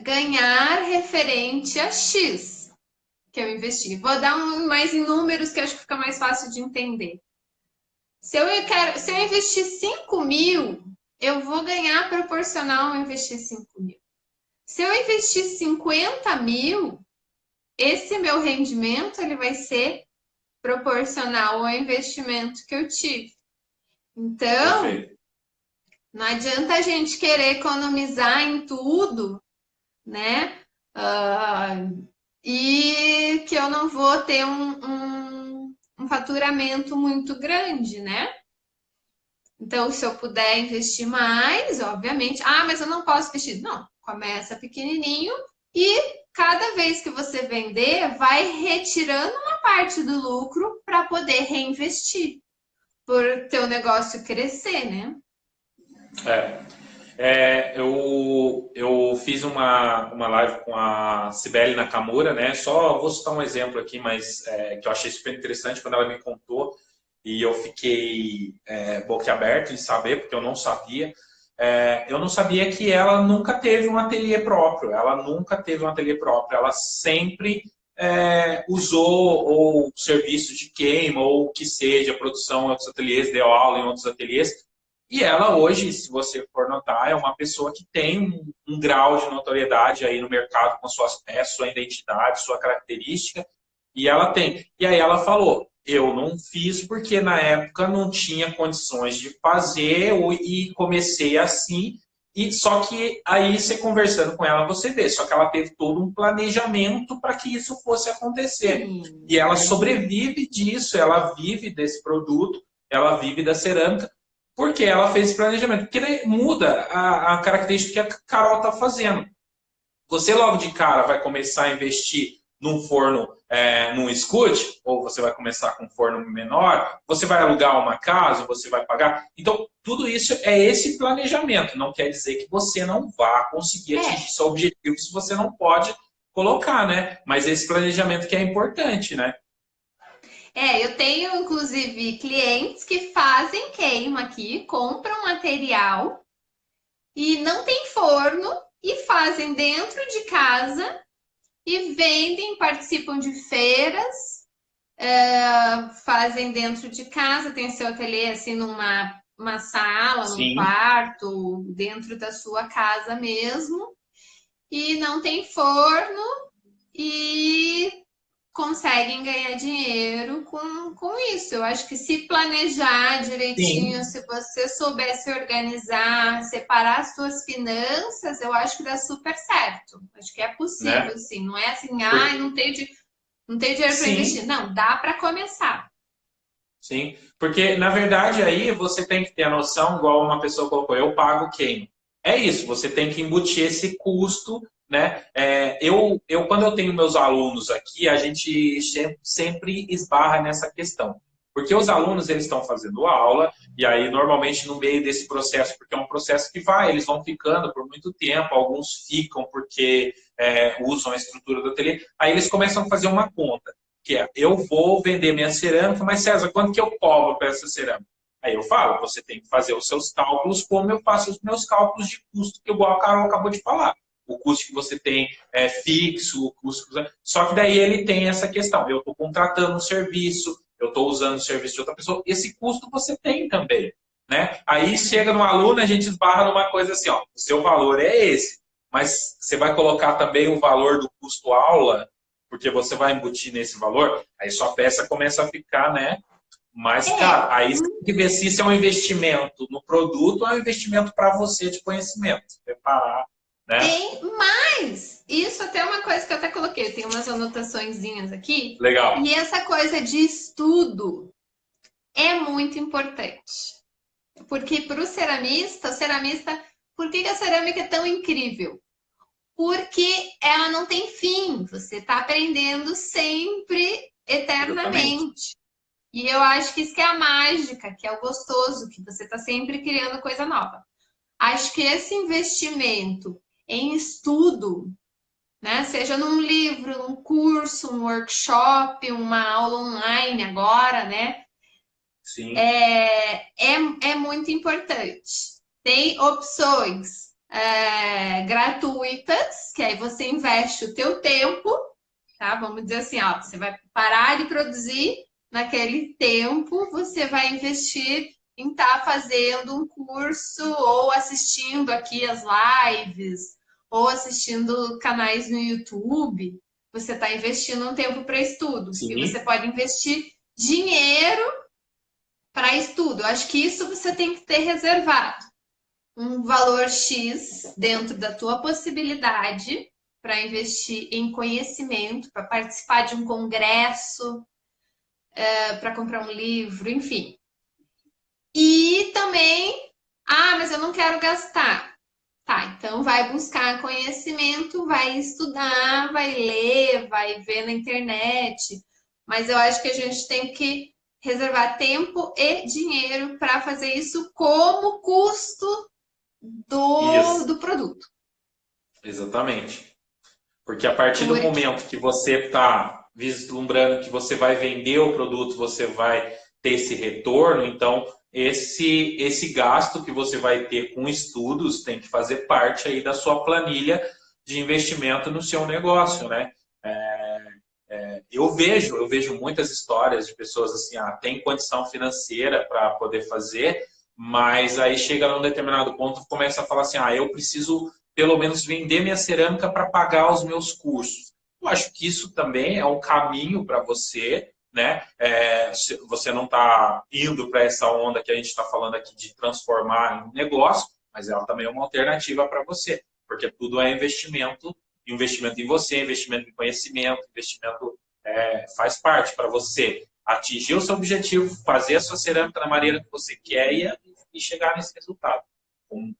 ganhar referente a X que eu investi. Vou dar mais em números que acho que fica mais fácil de entender. Se eu investir 5 mil, eu vou ganhar proporcional ao investir 5 mil. Se eu investir 50 mil, esse meu rendimento ele vai ser proporcional ao investimento que eu tive. Então, perfeito. Não adianta a gente querer economizar em tudo, né? E que eu não vou ter um faturamento muito grande, né? Então, se eu puder investir mais, obviamente. Mas eu não posso investir. Não, começa pequenininho e cada vez que você vender, vai retirando uma parte do lucro para poder reinvestir, por teu negócio crescer, né? Eu fiz uma live com a Cibele Nakamura, né? Só vou citar um exemplo aqui, mas que eu achei super interessante quando ela me contou e eu fiquei boquiaberto em saber, porque eu não sabia. Eu não sabia que ela nunca teve um ateliê próprio. Ela sempre usou ou serviço de queima ou o que seja, produção em outros ateliês, deu aula em outros ateliês. E ela hoje, se você for notar, é uma pessoa que tem um grau de notoriedade aí no mercado com suas peças, sua identidade, sua característica, e ela tem. E aí ela falou, eu não fiz porque na época não tinha condições de fazer e comecei assim, e só que aí você conversando com ela, você vê, só que ela teve todo um planejamento para que isso fosse acontecer. E ela sobrevive disso, ela vive desse produto, ela vive da cerâmica, porque ela fez esse planejamento. Porque daí muda a característica que a Carol está fazendo. Você logo de cara vai começar a investir num forno, num escute, ou você vai começar com um forno menor, você vai alugar uma casa, você vai pagar. Então, tudo isso é esse planejamento. Não quer dizer que você não vá conseguir atingir seu objetivo se você não pode colocar, né? Mas esse planejamento que é importante, né? Eu tenho, inclusive, clientes que fazem queima aqui, compram material e não tem forno e fazem dentro de casa e vendem, participam de feiras, fazem dentro de casa, tem seu ateliê assim numa uma sala, num sim, quarto, dentro da sua casa mesmo, e não tem forno e conseguem ganhar dinheiro com isso. Eu acho que se planejar direitinho, sim, se você souber se organizar, separar as suas finanças, eu acho que dá super certo. Acho que é possível, né? sim. Não é assim, Por- não tenho dinheiro para investir. sim, Não, dá para começar. sim. Porque, na verdade, aí você tem que ter a noção, igual uma pessoa colocou, eu pago quem? É isso, você tem que embutir esse custo, né? Quando eu tenho meus alunos aqui, a gente sempre esbarra nessa questão. Porque os alunos, eles estão fazendo aula, e aí, normalmente, no meio desse processo, porque é um processo que vai, eles vão ficando por muito tempo, alguns ficam porque usam a estrutura do ateliê, aí eles começam a fazer uma conta que é, eu vou vender minha cerâmica, mas César, quanto que eu cobro para essa cerâmica? Aí eu falo, você tem que fazer os seus cálculos como eu faço os meus cálculos de custo, que igual a Carol acabou de falar. O custo que você tem é fixo, o custo... Só que daí ele tem essa questão, eu estou contratando um serviço, eu estou usando o serviço de outra pessoa, esse custo você tem também. Né? Aí chega no aluno, a gente esbarra numa coisa assim, ó, o seu valor é esse, mas você vai colocar também o valor do custo aula, porque você vai embutir nesse valor, aí sua peça começa a ficar, né, mais cara. É, Aí você tem que ver se isso é um investimento no produto ou é um investimento para você de conhecimento. Preparar, né? tem mais. Isso até é uma coisa que eu até coloquei. Tem umas anotaçõezinhas aqui. Legal. E essa coisa de estudo é muito importante. Porque para o ceramista, por que a cerâmica é tão incrível? Porque ela não tem fim. Você está aprendendo sempre, Exatamente. eternamente. E eu acho que isso que é a mágica, que é o gostoso, que você está sempre criando coisa nova. Acho que esse investimento em estudo, né, seja num livro, num curso, um workshop, uma aula online agora, né, Sim. é muito importante. Tem opções gratuitas, que aí você investe o teu tempo, tá? Vamos dizer assim, ó, você vai parar de produzir naquele tempo, você vai investir em estar fazendo um curso ou assistindo aqui as lives ou assistindo canais no YouTube. Você está investindo um tempo para estudo e você Sim. pode investir dinheiro para estudo. Eu acho que isso você tem que ter reservado um valor X dentro da tua possibilidade para investir em conhecimento, para participar de um congresso, para comprar um livro, enfim. E também, mas eu não quero gastar. Tá, então vai buscar conhecimento, vai estudar, vai ler, vai ver na internet. Mas eu acho que a gente tem que reservar tempo e dinheiro para fazer isso como custo Isso. do produto. Exatamente. Porque a partir do Porque momento que você está vislumbrando que você vai vender o produto, você vai ter esse retorno, então esse gasto que você vai ter com estudos tem que fazer parte aí da sua planilha de investimento no seu negócio, né? Eu vejo muitas histórias de pessoas assim, tem condição financeira para poder fazer, mas aí chega num determinado ponto e começa a falar assim, eu preciso pelo menos vender minha cerâmica para pagar os meus cursos. Eu acho que isso também é um caminho para você, né? Você não está indo para essa onda que a gente está falando aqui de transformar em negócio, mas ela também é uma alternativa para você, porque tudo é investimento em você, investimento em conhecimento, investimento faz parte para você atingir o seu objetivo, fazer a sua cerâmica da maneira que você quer e chegar nesse resultado.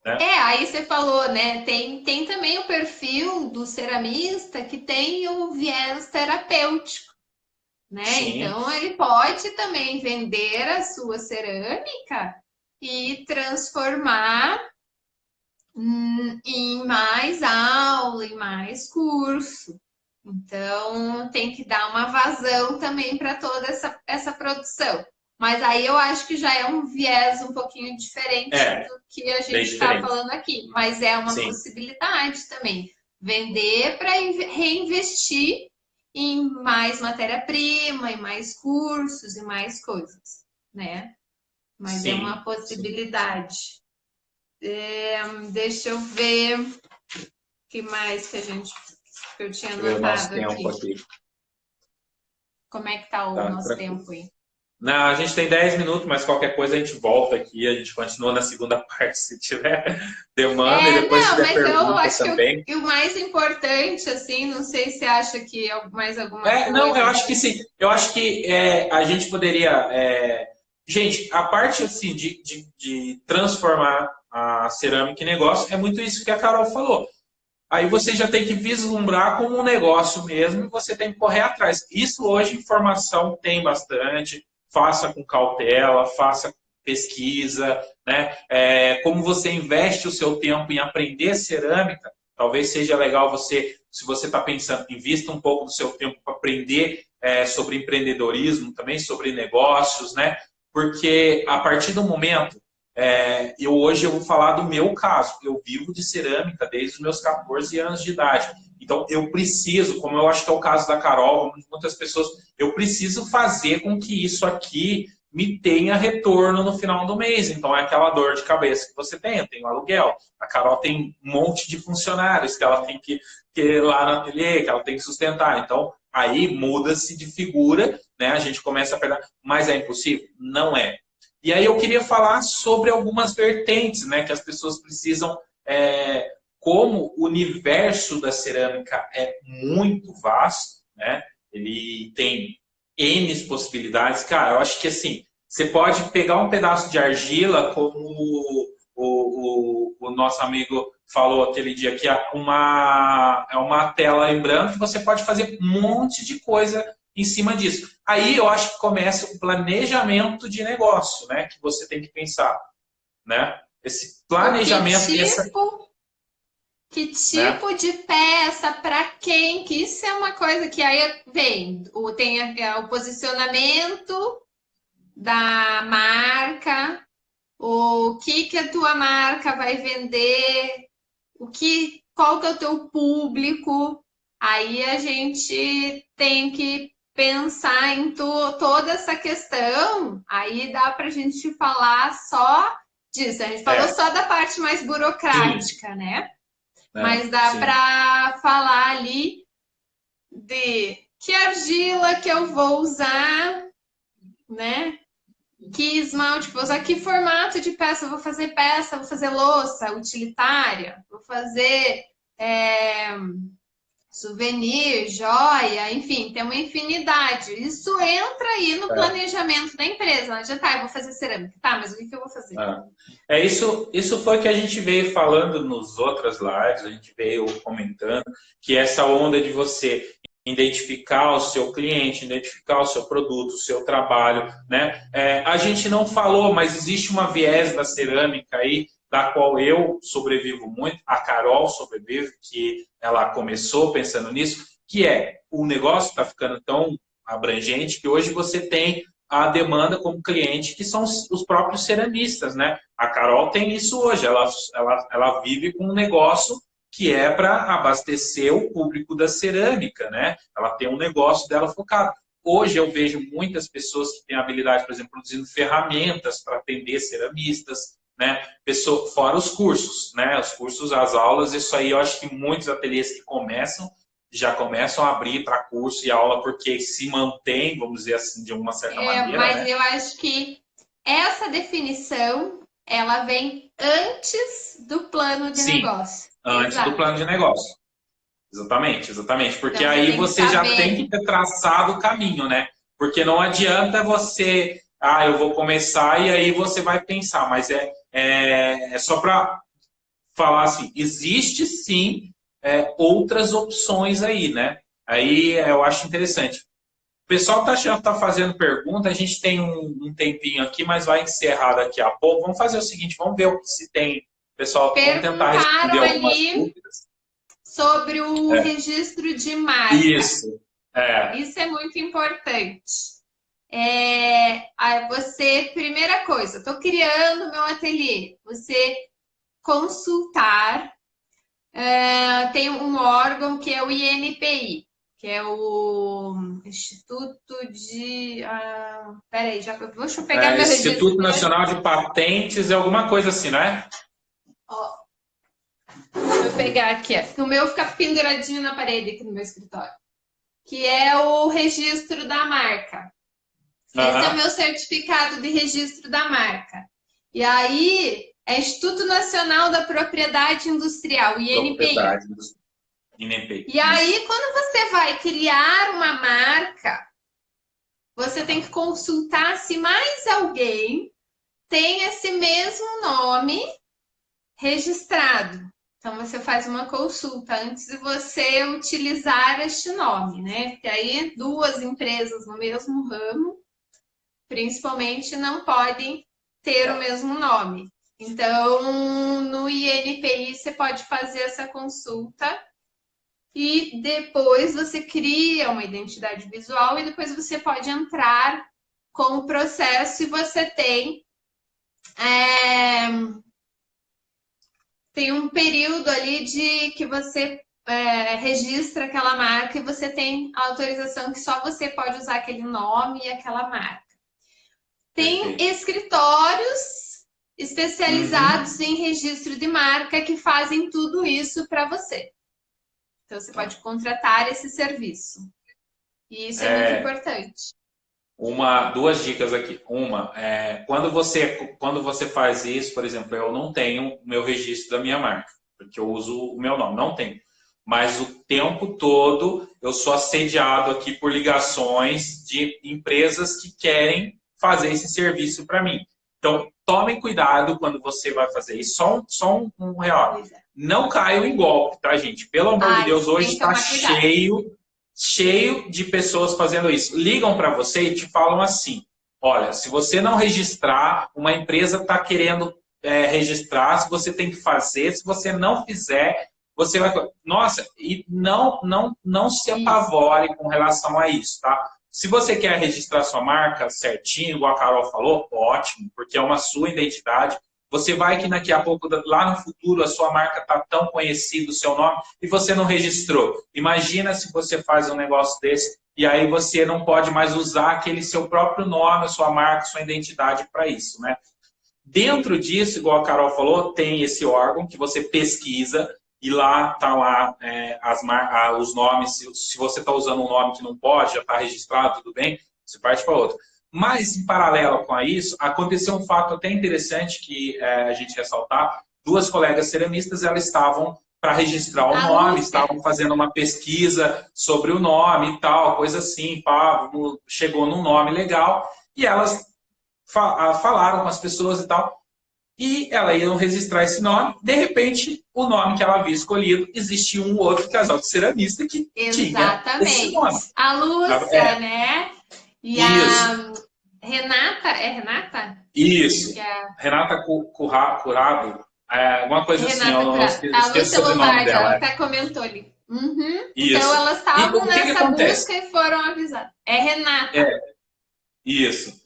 Né? aí você falou, né? Tem também o perfil do ceramista que tem o viés terapêutico, né? Sim, Então ele pode também vender a sua cerâmica e transformar em mais aula, em mais curso. Então, tem que dar uma vazão também para toda essa produção. Mas aí eu acho que já é um viés um pouquinho diferente é do que a bem gente está diferente. falando aqui. Mas é uma Sim, possibilidade também. Vender para reinvestir em mais matéria-prima, em mais cursos e mais coisas, né? mas é Sim, uma possibilidade. Deixa eu ver o que mais que eu tinha deixa eu ver o nosso anotado tempo aqui. aqui. Como é que tá o Tá, nosso tranquilo. tempo aí? Não, a gente tem 10 minutos, mas qualquer coisa a gente volta aqui, a gente continua na segunda parte, se tiver demanda, e depois se Não, tiver mas eu pergunta acho também. que o mais importante, assim, não sei se acha que é mais alguma Não, eu coisa. acho que sim. Eu acho que a gente poderia. Gente, a parte assim, de transformar a cerâmica em negócio é muito isso que a Carol falou. Aí você já tem que vislumbrar como um negócio mesmo e você tem que correr atrás. Isso hoje, informação tem bastante. Faça com cautela, faça pesquisa, né? Como você investe o seu tempo em aprender cerâmica, talvez seja legal você, se você está pensando, invista um pouco do seu tempo para aprender sobre empreendedorismo também, sobre negócios, né? Porque a partir do momento hoje eu vou falar do meu caso. Eu vivo de cerâmica desde os meus 14 anos de idade. Então, eu preciso, como eu acho que é o caso da Carol, muitas pessoas, eu preciso fazer com que isso aqui me tenha retorno no final do mês. Então, é aquela dor de cabeça que você tem. Eu tenho aluguel. A Carol tem um monte de funcionários que ela tem que ir lá no ateliê, que ela tem que sustentar. Então, aí muda-se de figura, né? A gente começa a pegar. Mas é impossível? Não é. E aí eu queria falar sobre algumas vertentes, né, que as pessoas precisam, como o universo da cerâmica é muito vasto, né, ele tem N possibilidades. Cara, eu acho que assim, você pode pegar um pedaço de argila, como o nosso amigo falou aquele dia, que é uma tela em branco, que você pode fazer um monte de coisa em cima disso. Aí eu acho que começa o planejamento de negócio, né? Que você tem que pensar, né? Esse planejamento... Que tipo de peça, para quem? Que isso é uma coisa que aí vem, tem o posicionamento da marca, o que a tua marca vai vender, qual que é o teu público. Aí a gente tem que pensar em toda essa questão. Aí dá para a gente falar só disso. A gente falou só da parte mais burocrática, né? Mas dá para falar ali de que argila que eu vou usar, né? Que esmalte vou usar, que formato de peça eu vou fazer louça utilitária, vou fazer souvenir, joia, enfim, tem uma infinidade. Isso entra aí no planejamento da empresa. Não adianta, eu vou fazer cerâmica. Tá, mas o que eu vou fazer? Isso foi que a gente veio falando nos outras lives, a gente veio comentando, que essa onda de você identificar o seu cliente, identificar o seu produto, o seu trabalho, né? A gente não falou, mas existe uma viés da cerâmica aí, da qual eu sobrevivo muito, a Carol sobrevive, que ela começou pensando nisso, que o negócio está ficando tão abrangente que hoje você tem a demanda como cliente, que são os próprios ceramistas, né? A Carol tem isso hoje, ela vive com um negócio que é para abastecer o público da cerâmica, né? Ela tem um negócio dela focado. Hoje eu vejo muitas pessoas que têm habilidade, por exemplo, produzindo ferramentas para atender ceramistas, né? Fora os cursos, né? Os cursos, as aulas, isso aí eu acho que muitos ateliês que já começam a abrir para curso e aula porque se mantém, vamos dizer assim, de uma certa maneira. Mas né? eu acho que essa definição, ela vem antes do plano de negócio. Antes do plano de negócio. Exatamente. Porque então, aí você já tem que ter traçado o caminho, né? Porque não adianta você, eu vou começar e aí você vai pensar, mas é só para falar assim, existe sim outras opções aí, né? Aí eu acho interessante. O pessoal está fazendo pergunta, a gente tem um tempinho aqui, mas vai encerrar daqui a pouco. Vamos fazer o seguinte, vamos ver se tem... Pessoal, vamos tentar responder algumas dúvidas. Sobre o registro de marca. Isso. Isso é muito importante. Primeira coisa, estou criando meu ateliê. Você consultar, tem um órgão que é o INPI, que é o Instituto de... peraí, deixa eu pegar meu registro. Instituto Nacional de Patentes, é alguma coisa assim, não é? Ó, deixa eu pegar aqui. O meu fica penduradinho na parede aqui no meu escritório. Que é o registro da marca. Esse é o meu certificado de registro da marca. E aí, é Instituto Nacional da Propriedade Industrial, INPI. E aí, quando você vai criar uma marca, você tem que consultar se mais alguém tem esse mesmo nome registrado. Então, você faz uma consulta antes de você utilizar este nome, né? Porque aí, duas empresas no mesmo ramo, principalmente, não podem ter o mesmo nome. Então, no INPI, você pode fazer essa consulta e depois você cria uma identidade visual e depois você pode entrar com o processo e você tem um período ali de que você registra aquela marca e você tem a autorização que só você pode usar aquele nome e aquela marca. Tem escritórios especializados em registro de marca que fazem tudo isso para você. Então, você pode contratar esse serviço. E isso é muito importante. Duas dicas aqui. Uma, quando você faz isso, por exemplo, eu não tenho o meu registro da minha marca, porque eu uso o meu nome, não tenho. Mas o tempo todo eu sou assediado aqui por ligações de empresas que querem fazer esse serviço para mim. Então, tomem cuidado quando você vai fazer isso. Só um real. Não caiam em golpe, tá, gente? Pelo amor de Deus, hoje está cheio de pessoas fazendo isso. Ligam para você e te falam assim, olha, se você não registrar, uma empresa está querendo registrar, se você tem que fazer, se você não fizer, você vai... Nossa, e não se apavore com relação a isso, tá? Se você quer registrar sua marca certinho, igual a Carol falou, ótimo, porque é uma sua identidade. Você vai que daqui a pouco, lá no futuro, a sua marca está tão conhecida, o seu nome, e você não registrou. Imagina se você faz um negócio desse e aí você não pode mais usar aquele seu próprio nome, a sua marca, a sua identidade para isso, né? Dentro disso, igual a Carol falou, tem esse órgão que você pesquisa e lá está lá os nomes. Se você está usando um nome que não pode, já está registrado, tudo bem, você parte para outro. Mas, em paralelo com isso, aconteceu um fato até interessante que a gente ressaltar. Duas colegas ceramistas, elas estavam para registrar o nome, estavam fazendo uma pesquisa sobre o nome e tal, coisa assim, chegou num nome legal, e elas falaram com as pessoas e tal, e elas iam registrar esse nome. De repente, o nome que ela havia escolhido, existia um outro casal de ceramista que tinha esse nome. A Lúcia, né? E isso. A Renata, é Renata? Isso. Renata Curado, alguma coisa Renata assim. A Lúcia Lombardi, ela até comentou ali. Então, elas estavam nessa busca e foram avisadas. É Renata. Isso.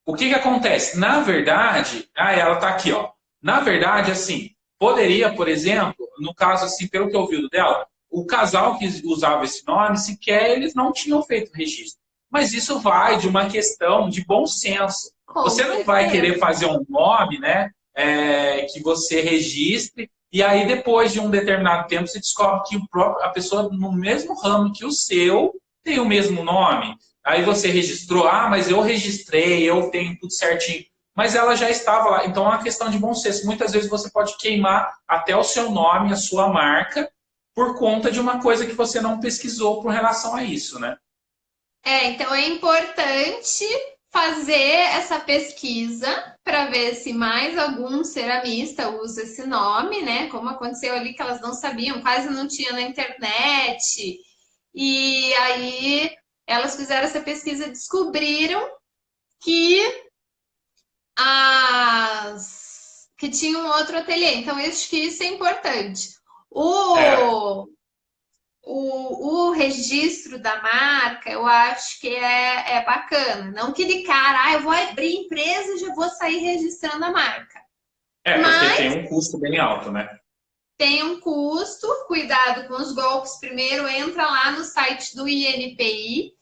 O que acontece? Na verdade, ela está aqui, ó. Na verdade, assim, poderia, por exemplo, no caso, assim, pelo que eu ouvi dela, o casal que usava esse nome, sequer eles não tinham feito registro. Mas isso vai de uma questão de bom senso. Você não vai querer fazer um nome, né, que você registre, e aí depois de um determinado tempo você descobre que a pessoa no mesmo ramo que o seu tem o mesmo nome. Aí você registrou, mas eu registrei, eu tenho tudo certinho. Mas ela já estava lá. Então é uma questão de bom senso. Muitas vezes você pode queimar até o seu nome, a sua marca, por conta de uma coisa que você não pesquisou com relação a isso, né? Então é importante fazer essa pesquisa para ver se mais algum ceramista usa esse nome, né? Como aconteceu ali que elas não sabiam, quase não tinha na internet. E aí elas fizeram essa pesquisa e descobriram que tinha um outro ateliê. Então, eu acho que isso é importante. O registro da marca, eu acho que é bacana. Não que de cara, eu vou abrir empresa e já vou sair registrando a marca. Porque tem um custo bem alto, né? tem um custo, cuidado com os golpes. Primeiro, entra lá no site do INPI,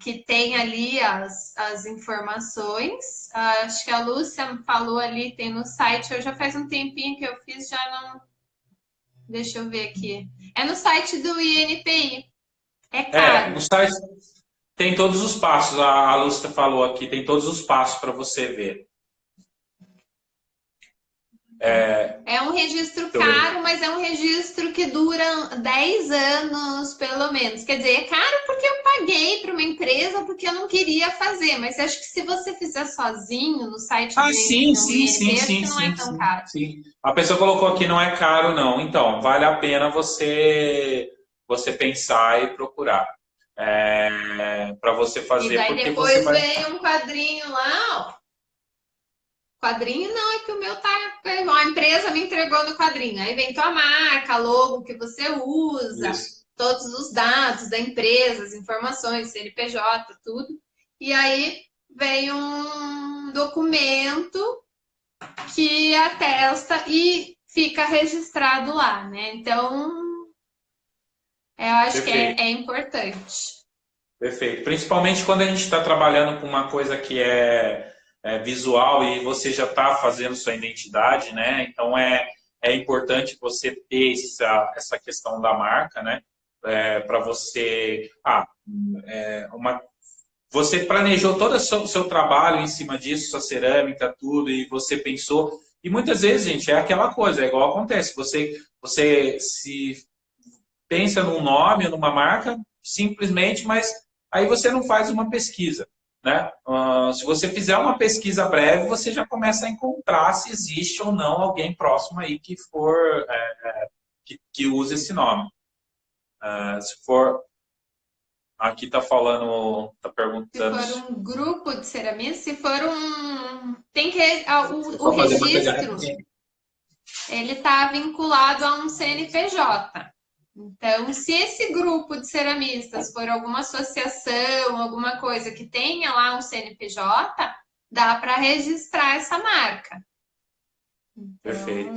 que tem ali as informações. Acho que a Lúcia falou ali, tem no site. Eu já faz um tempinho que eu fiz, já não... Deixa eu ver aqui. É no site do INPI. É caro. No site tem todos os passos, a Lúcia falou aqui, tem todos os passos para você ver. É um registro caro, mas é um registro que dura 10 anos, pelo menos. Quer dizer, é caro porque eu paguei para uma empresa porque eu não queria fazer, mas acho que se você fizer sozinho no site do Sim, INPI, acho que não é tão caro. Sim. A pessoa colocou aqui, não é caro não. Então, vale a pena você pensar e procurar. Para você fazer. E daí porque depois você vai... vem um quadrinho lá, ó. Quadrinho não, é que o meu tá. A empresa me entregou no quadrinho. Aí vem tua marca, logo que você usa, Isso. todos os dados da empresa, as informações, CNPJ, tudo. E aí vem um documento que atesta e fica registrado lá, né? Então, eu acho que é importante. Perfeito. Principalmente quando a gente está trabalhando com uma coisa que é visual e você já está fazendo sua identidade, né? Então é importante você ter essa questão da marca, né? Para você. Você planejou todo o seu trabalho em cima disso, sua cerâmica, tudo, e você pensou. E muitas vezes, gente, é aquela coisa, é igual acontece. Você se pensa num nome, numa marca, simplesmente, mas aí você não faz uma pesquisa. Né? Se você fizer uma pesquisa breve, você já começa a encontrar se existe ou não alguém próximo aí que for que use esse nome. Se for, aqui está falando, está perguntando. Se for um grupo de ceramistas, se for tem que o registro, ele está vinculado a um CNPJ. Então, se esse grupo de ceramistas for alguma associação, alguma coisa que tenha lá um CNPJ, dá para registrar essa marca. Então, Perfeito.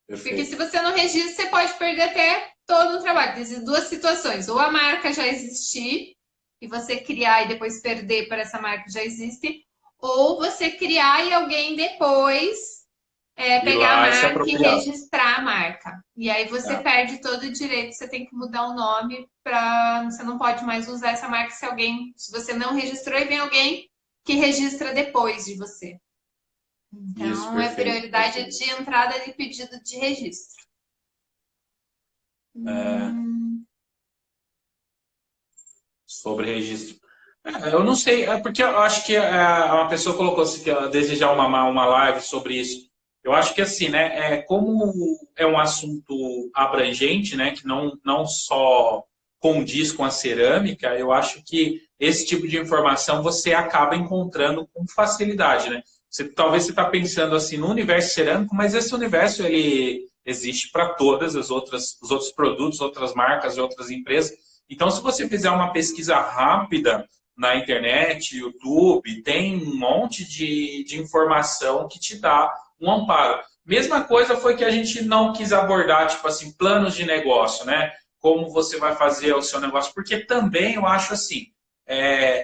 Porque se você não registra, você pode perder até todo o trabalho. Existem duas situações. Ou a marca já existir, e você criar e depois perder para essa marca que já existe, ou você criar e alguém depois pegar a marca e registrar a marca. E aí você perde todo o direito, você tem que mudar o nome você não pode mais usar essa marca se você não registrou e vem alguém que registra depois de você. Então, isso, perfeito, prioridade de entrada de pedido de registro. Sobre registro. Eu não sei, porque eu acho que uma pessoa colocou assim, que ela desejar uma live sobre isso. Eu acho que assim, né, como é um assunto abrangente, né, que não só condiz com a cerâmica, eu acho que esse tipo de informação você acaba encontrando com facilidade, né? Talvez você está pensando assim no universo cerâmico, mas esse universo ele existe para todas os outros produtos, outras marcas e outras empresas. Então, se você fizer uma pesquisa rápida na internet, YouTube, tem um monte de informação que te dá um amparo. Mesma coisa foi que a gente não quis abordar, tipo assim, planos de negócio, né? Como você vai fazer o seu negócio. Porque também eu acho assim,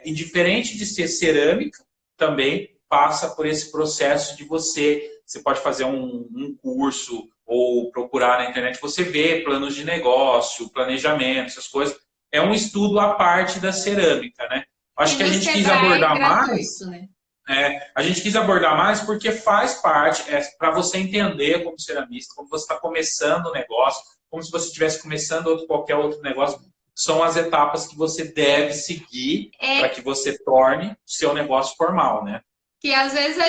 indiferente de ser cerâmica, também passa por esse processo de você pode fazer um curso ou procurar na internet, você vê planos de negócio, planejamento, essas coisas. É um estudo à parte da cerâmica, né? Acho que a gente quis abordar mais. Né? A gente quis abordar mais porque faz parte, para você entender como ceramista, como você está começando o negócio, como se você estivesse começando qualquer outro negócio, são as etapas que você deve seguir para que você torne o seu negócio formal, né? Que às vezes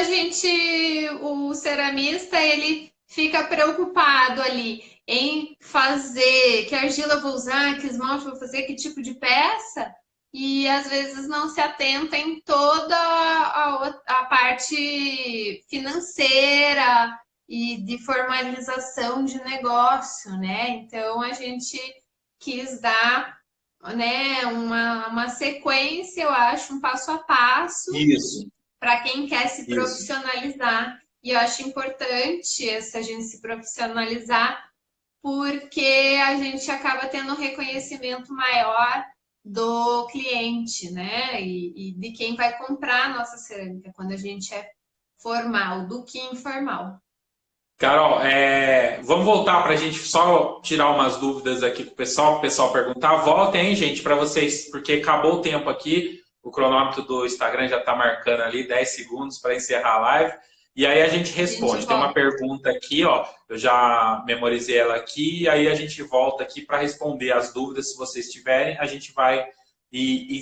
o ceramista, ele fica preocupado ali em fazer, que argila eu vou usar, que esmalte eu vou fazer, que tipo de peça, e às vezes não se atenta em toda a parte financeira e de formalização de negócio, né? Então a gente quis dar, né, uma sequência, eu acho, um passo a passo. Isso. Para quem quer se profissionalizar E eu acho importante essa gente se profissionalizar, porque a gente acaba tendo um reconhecimento maior do cliente, né? E de quem vai comprar a nossa cerâmica, quando a gente é formal, do que informal. Carol, vamos voltar para a gente só tirar umas dúvidas aqui com o pessoal perguntar. Voltem, hein, gente, para vocês, porque acabou o tempo aqui. O cronômetro do Instagram já está marcando ali 10 segundos para encerrar a live. E aí a gente responde. Tem uma pergunta aqui, ó. Eu já memorizei ela aqui. E aí a gente volta aqui para responder as dúvidas. Se vocês tiverem, a gente vai e